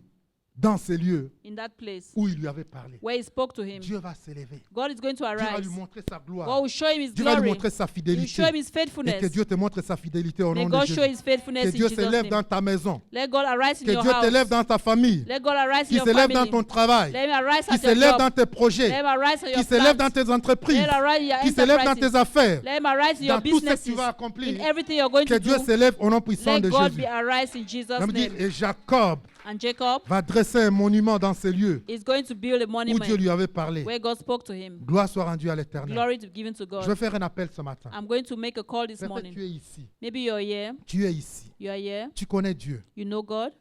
dans ces lieux in that place où il lui avait parlé. where he spoke to him. Dieu va s'élever. God is going to Dieu va arise. lui montrer sa God gloire. will show him his Dieu va lui glory. montrer sa He will fidélité. show him his Et faithfulness. que Dieu te montre sa fidélité au May nom de God show Jésus. his faithfulness Que in Dieu Jesus' s'élève name. dans ta maison. Let God arise in Que your Dieu house. t'élève dans ta famille. Let God arise in Qui your s'élève dans family. ton travail. Let him arise Qui at your s'élève job. dans tes projets. Let him arise in Qui your s'élève plans. dans tes entreprises. Let him arise in your Qui s'élève dans enterprises. tes affaires. Let him arise in your Dans tout ce que businesses. tu vas accomplir. In everything you're going Que to Dieu do. s'élève au nom puissant Let de God Jésus. be arise in Jesus' La Bible dit, name. et Jacob And Jacob va dresser un monument dans ces lieux is going to build a où monument Dieu lui avait parlé. where God spoke to him. Gloire soit rendue à l'Éternel. Glory to given to Je vais God. faire un appel ce matin. I'm going to make a call this Peut-être morning. tu es ici. Maybe you're here. Tu es ici. You are here. Tu connais Dieu. You know God.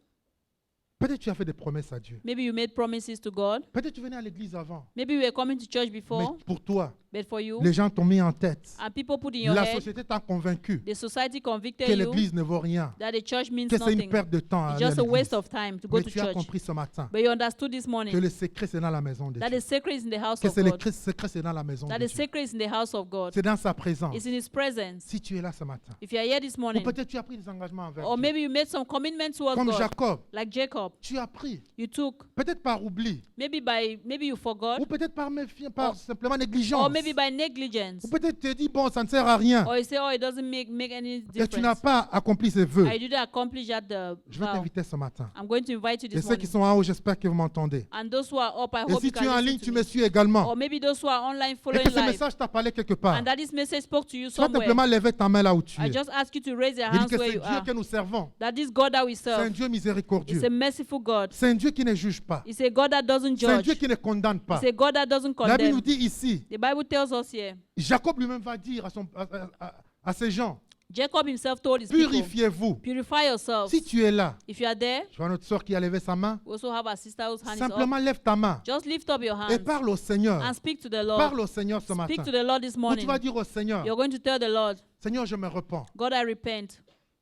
Peut-être tu as fait des promesses à Dieu. Maybe you made promises to God. Peut-être tu venais à l'église avant. Maybe you were coming to church Mais before, pour toi, but for you, les gens t'ont mis en tête. and people put in your La head, société t'a convaincu the society que convicted you l'église ne vaut rien. that the church means Que c'est une nothing. perte de temps à It's aller à just a waste l'église. of time to go Mais to tu as church. compris ce matin But you understood this que morning le secret c'est dans la maison de that Dieu. the secret is in the house Que of c'est le God. secret c'est dans la maison That de the Dieu. secret is in the house of God. C'est dans sa présence. It's in His presence. Si tu es là ce matin, If you are here this ou morning, peut-être tu as pris des engagements envers or Dieu. maybe you made some commitment towards Comme God, Jacob, like Jacob, tu as pris. you took, Peut-être par oubli, maybe you forgot, ou peut-être par Or- simplement or négligence. maybe by negligence, Ou peut-être tu te dis, bon, ça ne sert à rien. or you say, oh, it doesn't make any Et tu n'as difference. pas accompli ses vœux. I didn't accomplish that Je vais vow. t'inviter ce matin. I'm going to invite you Et this ceux qui morning. sont en haut, j'espère que vous m'entendez. And those who are up, I Et hope si you tu es en can ligne, listen tu to me me. suis également. Or maybe those who are online Et following que ce live, message t'a parlé quelque part. and that this message spoke to you Tu vas somewhere. simplement lever ta main là où tu I es. just ask you to raise your Je dis hands que where c'est you Dieu are. que nous servons. That this God that we C'est un serve Dieu is miséricordieux. a merciful God. C'est un Dieu qui ne juge pas. It's a God that doesn't C'est un judge. Dieu qui ne condamne pas. It's a God that doesn't La Bible nous condemn. dit ici, The Bible tells us here, Jacob lui-même va dire à ces gens, Jacob himself told his people, purifiez-vous. purify yourselves. Si tu es là, If you are there, je vois notre soeur qui a levé sa main, we also have a sister whose hand is simplement up. lève ta main Just lift up your et hands parle au Seigneur. and speak to the Lord. Parle au Seigneur ce Speak matin. to the Lord this Ou tu morning. vas dire au Seigneur, You're going to tell the Lord, Seigneur, je me repens. God, I repent.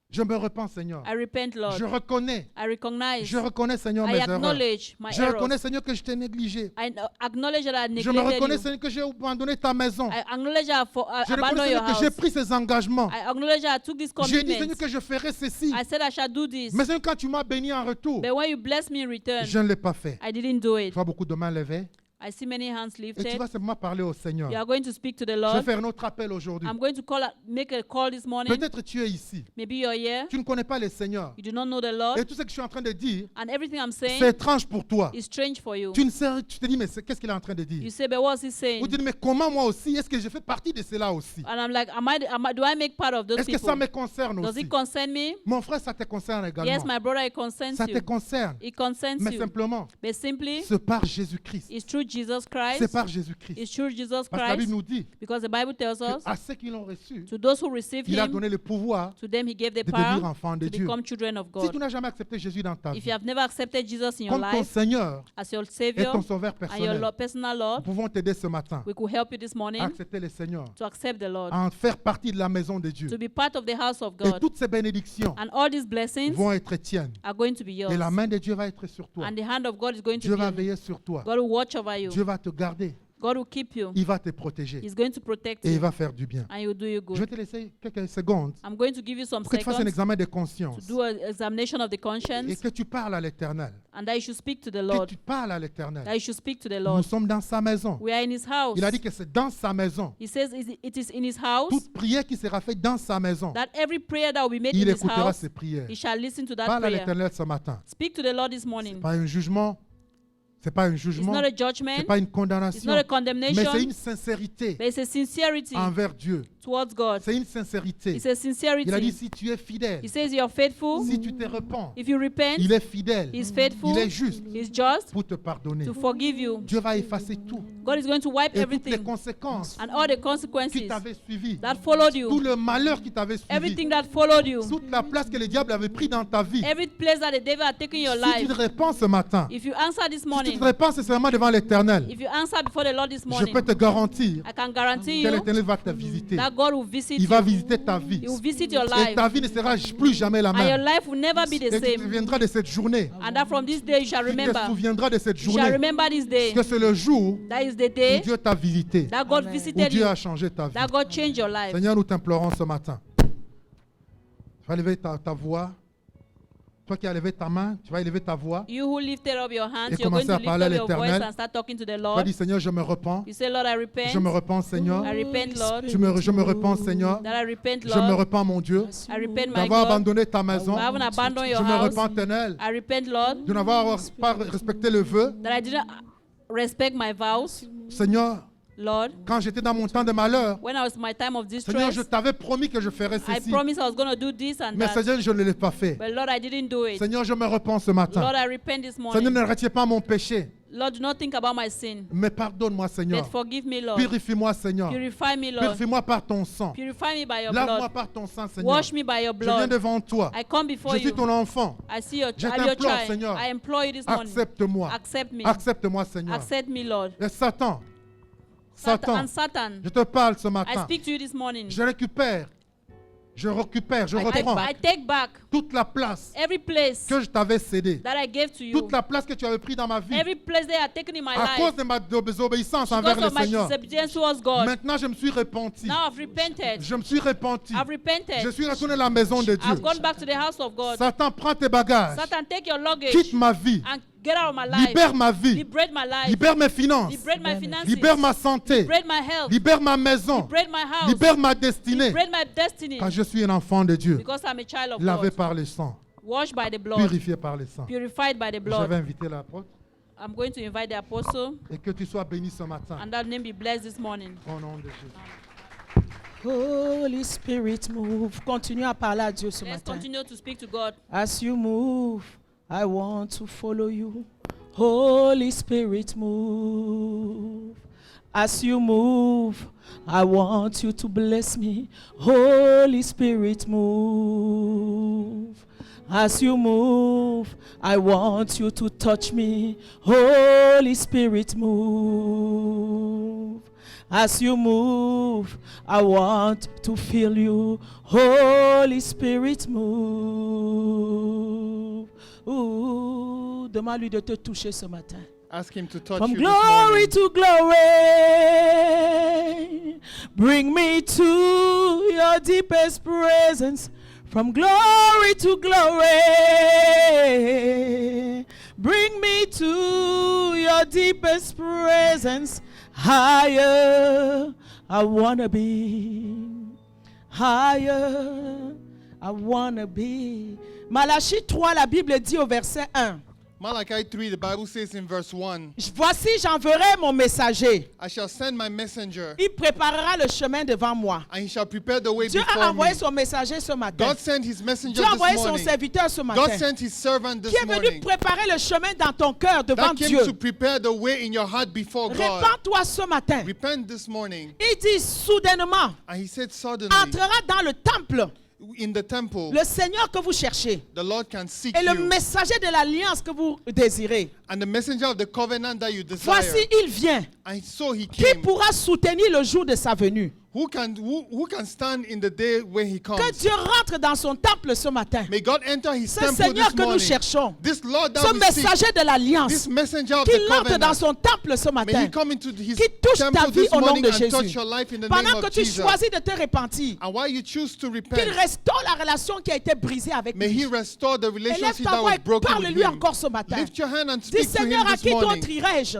Je me repens, Seigneur. I repent, Lord. Je reconnais. I recognize. Je reconnais, Seigneur, I mes erreurs. acknowledge my Je errors. reconnais, Seigneur, que je t'ai négligé. I acknowledge that I Je me neglected reconnais, you. Seigneur, que j'ai abandonné ta maison. I acknowledge that I Je reconnais, abandoned your Seigneur, que j'ai house. pris ces engagements. I acknowledge that I took this J'ai dit, Seigneur, commitment. que je ferai ceci. I said I shall do this. Mais Seigneur, quand tu m'as béni en retour, But when you bless me in return, je ne l'ai pas fait. I didn't do Je it. vois beaucoup de mains levées. I see many hands Et tu lifted. vas simplement parler au Seigneur. You are going to speak to the Je vais Lord. faire un autre appel aujourd'hui. I'm going to make a call this morning. Peut-être tu es ici. Maybe you're here. Tu ne connais pas le Seigneur. You do not know the Lord. Et tout ce que je suis en train de dire, And everything I'm c'est saying étrange pour toi. is strange for you. Tu te dis, mais qu'est-ce qu'il est en train de You dire? say, but what's he Ou saying? tu dis, mais comment moi aussi? Est-ce que je fais partie de cela aussi? And I'm like, do I make part of those Est-ce que ça people? me concerne Does aussi? it concern me? Mon frère, ça te concerne également. Yes, my brother, it concerns Ça te you. concerne. It concerns Mais you. simplement, But simply, c'est par Jésus-Christ. it's through Jesus C'est Christ. par Jésus-Christ. It's through Jesus Parce que la Bible Christ. nous dit Because the Bible tells us, qu'à ceux qui l'ont reçu, to those who receive il a him, donné le pouvoir to them he gave the de devenir power enfant de to Dieu. become children of Si tu God. n'as jamais accepté Jésus dans ta If vie, you have never accepted Jesus in your comme ton life Seigneur as your et Savior ton Sauveur and your personnel, personal nous Lord, pouvons t'aider ce matin we could help you this à morning accepter le Seigneur, to accept the Lord, à en faire partie de la maison de Dieu. to be part of the house of Et God. toutes ces bénédictions And all these blessings vont être tiennes. are going to be yours. Et la main de Dieu va être sur toi. And the hand of God is going to Dieu be va on you. veiller sur toi. God will watch over you. Dieu va te garder. God will keep you. Il va te protéger. He's going to protect Et il you. va faire du bien. And he will do you Je vais good. te laisser quelques secondes I'm going to give you some pour que tu fasses un seconds examen de to conscience do an examination of the et conscience, que tu parles à l'Éternel. and that you should speak to the Que Lord. tu parles à l'Éternel. That you should speak to the Nous Lord. sommes dans sa maison. We are in his house. Il a dit que c'est dans sa maison. He says it is in his house Toute prière qui sera faite dans sa maison, that every prayer that will be made il in his écoutera house, ses prières. he shall listen to that Parle à prayer. l'Éternel ce matin. Speak to the Lord this morning. Pas un jugement. C'est pas un It's jugement. not a C'est judgment. pas une It's condamnation. not a Mais condemnation. c'est une sincérité But it's a sincerity envers Dieu. towards God. C'est une sincérité. It's a Il a dit sincerity. si tu es fidèle, He says you're faithful. si tu te repens, If you repent, il est fidèle. he's faithful. Il est juste He's just pour te pardonner. to forgive you. Dieu va effacer tout. God is going to wipe Et toutes les everything conséquences and all the qui consequences t'avaient suivi, that followed tout you, le malheur qui t'avait suivi, everything that followed you, toute la place que le diable avait pris dans ta vie. every place that the devil had taken in your Si tu life. te répands ce matin, If you answer this si tu morning, te répands sincèrement devant l'Éternel, if you answer before the Lord this je morning, peux te garantir I can guarantee que you l'Éternel va te visiter. that God will visit Il va you. visiter ta vie. He will visit your Et life. ta vie ne sera plus jamais la And your même. life will never be the Et tu te same. souviendras de cette journée. And that from this day you shall Tu te remember. souviendras de cette You shall journée. remember this day. Que c'est le jour That is the où day Dieu t'a visité, that God où visited Dieu you. a changé ta vie. That God changed your life. Seigneur, nous t'implorons ce matin. Tu vas lever ta voix. Toi qui as levé ta main, tu vas élever ta voix. You who lifted up your hands, Et you're going commencer to à lift parler à up your voice l'Éternel. and start talking to the Tu vas Lord. dire, Seigneur, je me repens. You say, Lord, I repent. Je me repens, Seigneur. I repent, Lord. Je me repens, Seigneur. That I repent, Je me Lord. repens, mon Dieu, I repent, my d'avoir God. abandonné ta maison. I haven't abandoned Je your me house. repens, Éternel, I repent, Lord, de n'avoir pas respecté le vœu. that I didn't respect my vows. Seigneur, Lord, quand j'étais dans mon temps de malheur, when I was in my time of Seigneur, distress, je t'avais promis que je ferais I ceci. promised I was going to do this and Mais that. Seigneur, je ne l'ai pas fait. But Lord, I didn't do it. Seigneur, je me repens ce matin. Lord, I repent this Seigneur, morning. ne retiens pas mon péché. Lord, do not think about my sin. Mais pardonne-moi, Seigneur. But forgive me, Lord. Purifie-moi, Seigneur. Purify me, Lord. Purifie-moi par ton sang. Purify me by your Lave-moi blood. par ton sang, Seigneur. Wash me by your Je viens blood. devant toi. I come before Je suis you. ton enfant. I see your, Je I'm your t'implore, child. Seigneur. I implore you this morning. Accepte-moi. Accept me. Accepte-moi, Seigneur. Accept me, Lord. Et Satan, Satan, Satan, and Satan, je te parle ce I matin. speak to you this morning. Je récupère, je I reprends take back toute la place every place que je t'avais cédée. that I gave to you. Toute la place que tu avais pris dans ma vie. Every place they are taken in my À cause life. de ma désobéissance envers Because le of my Seigneur. disobedience towards God. Maintenant, je me suis repenti. Now I've repented. Je me suis repenti. I've repented. Je suis retourné à la maison de Dieu. I've gone back to the house of God. Satan, prends tes bagages. Satan, take your luggage Quitte ma vie. and get out of my life. Libère ma vie. Liberate my life. Libère mes finances. Liberate my finances. Libère ma santé. Liberate my health. Libère ma maison. Liberate my house. Libère ma destinée. Liberate my destiny. Car je suis un enfant de Dieu. Because I'm a child of Lavé God. par le sang. Washed by the blood. Purifié par le sang. Purified by the Je blood. vais inviter l'apôtre. I'm going to invite the apostle Et que tu sois béni ce matin. and that name be blessed this morning. Au nom de Jésus. Holy Spirit, move. Continue à parler à Dieu ce Let's matin. continue to speak to God. As you move, I want to follow you. Holy Spirit, move. As you move, I want you to bless me. Holy Spirit, move. As you move, I want you to touch me. Holy Spirit, move. As you move, I want to feel you. Holy Spirit, move. Ooh, demande-lui de te toucher ce matin. Ask him to touch From you this glory morning. to glory, bring me to your deepest presence. From glory to glory, bring me to your your deepest presence. Higher, I wanna be. Higher, I wanna be. Malachie 3, la Bible dit au verset 1. Malachi 3, the Bible says in verse 1, Voici, j'enverrai mon messager. I shall send my messenger, Il préparera le chemin devant moi. and he shall prepare the way Dieu a before me. envoyé son messager ce matin. God sent his messenger Dieu a envoyé this son morning. serviteur ce God matin. sent his servant this Qui est venu morning. préparer le chemin dans ton cœur devant That came Dieu. to prepare the way in your heart before God. Répands-toi ce matin. Repent this morning. Il dit soudainement, And he said suddenly, entrera dans le temple in the temple, le Seigneur que vous cherchez the Lord can seek et le you. messager de l'alliance que vous désirez. And the messenger of the covenant that you desire. Voici, il vient. And so he Qui came. pourra soutenir le jour de sa venue? Who can stand in the day when he comes? Que Dieu rentre dans son temple ce matin. May God enter his Ce temple Seigneur this que nous morning. cherchons, This Lord that ce we seek, messager de l'alliance, this messenger of qu'il the entre dans covenant, son temple ce may matin, he come into his qui touche ta temple vie this au nom morning de and touch Jésus. your life in the Pendant name que of tu Jesus. choisis de te repentir, And while you choose to qu'il repent, restaure la relation qui a été brisée avec may he lui. restore the Élève relationship ta that voix was et broken with parle-lui him. encore ce matin. Lift your hand and Dis, speak to him Seigneur, à this qui d'autre morning. irai-je?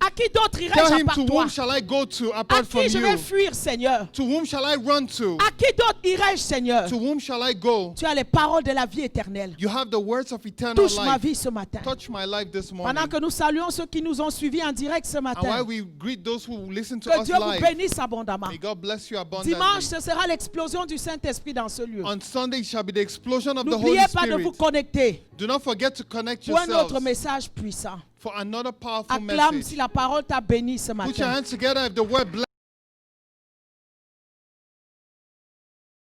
À qui d'autre Tell irai-je à him part to toi? whom shall I go to À apart from qui je vais you? fuir, Seigneur? To whom shall I run to? À qui d'autre irai-je, Seigneur? To whom shall I go? Tu as les paroles de la vie éternelle. You have the words of eternal Touche ma life. vie ce matin. Touch my life this Pendant morning. que nous saluons ceux qui nous ont suivis en direct ce And while matin, we greet those who listen to que us Dieu vous live, bénisse abondamment. may God bless you Dimanche, abundantly. ce sera l'explosion du Saint-Esprit dans ce lieu. On Sunday shall be the explosion of the Holy N'oubliez pas de vous Spirit. connecter Do not forget to connect pour un autre yourselves message puissant. for another powerful Acclame message. si la parole t'a béni ce Put your matin. hands together if the word bless.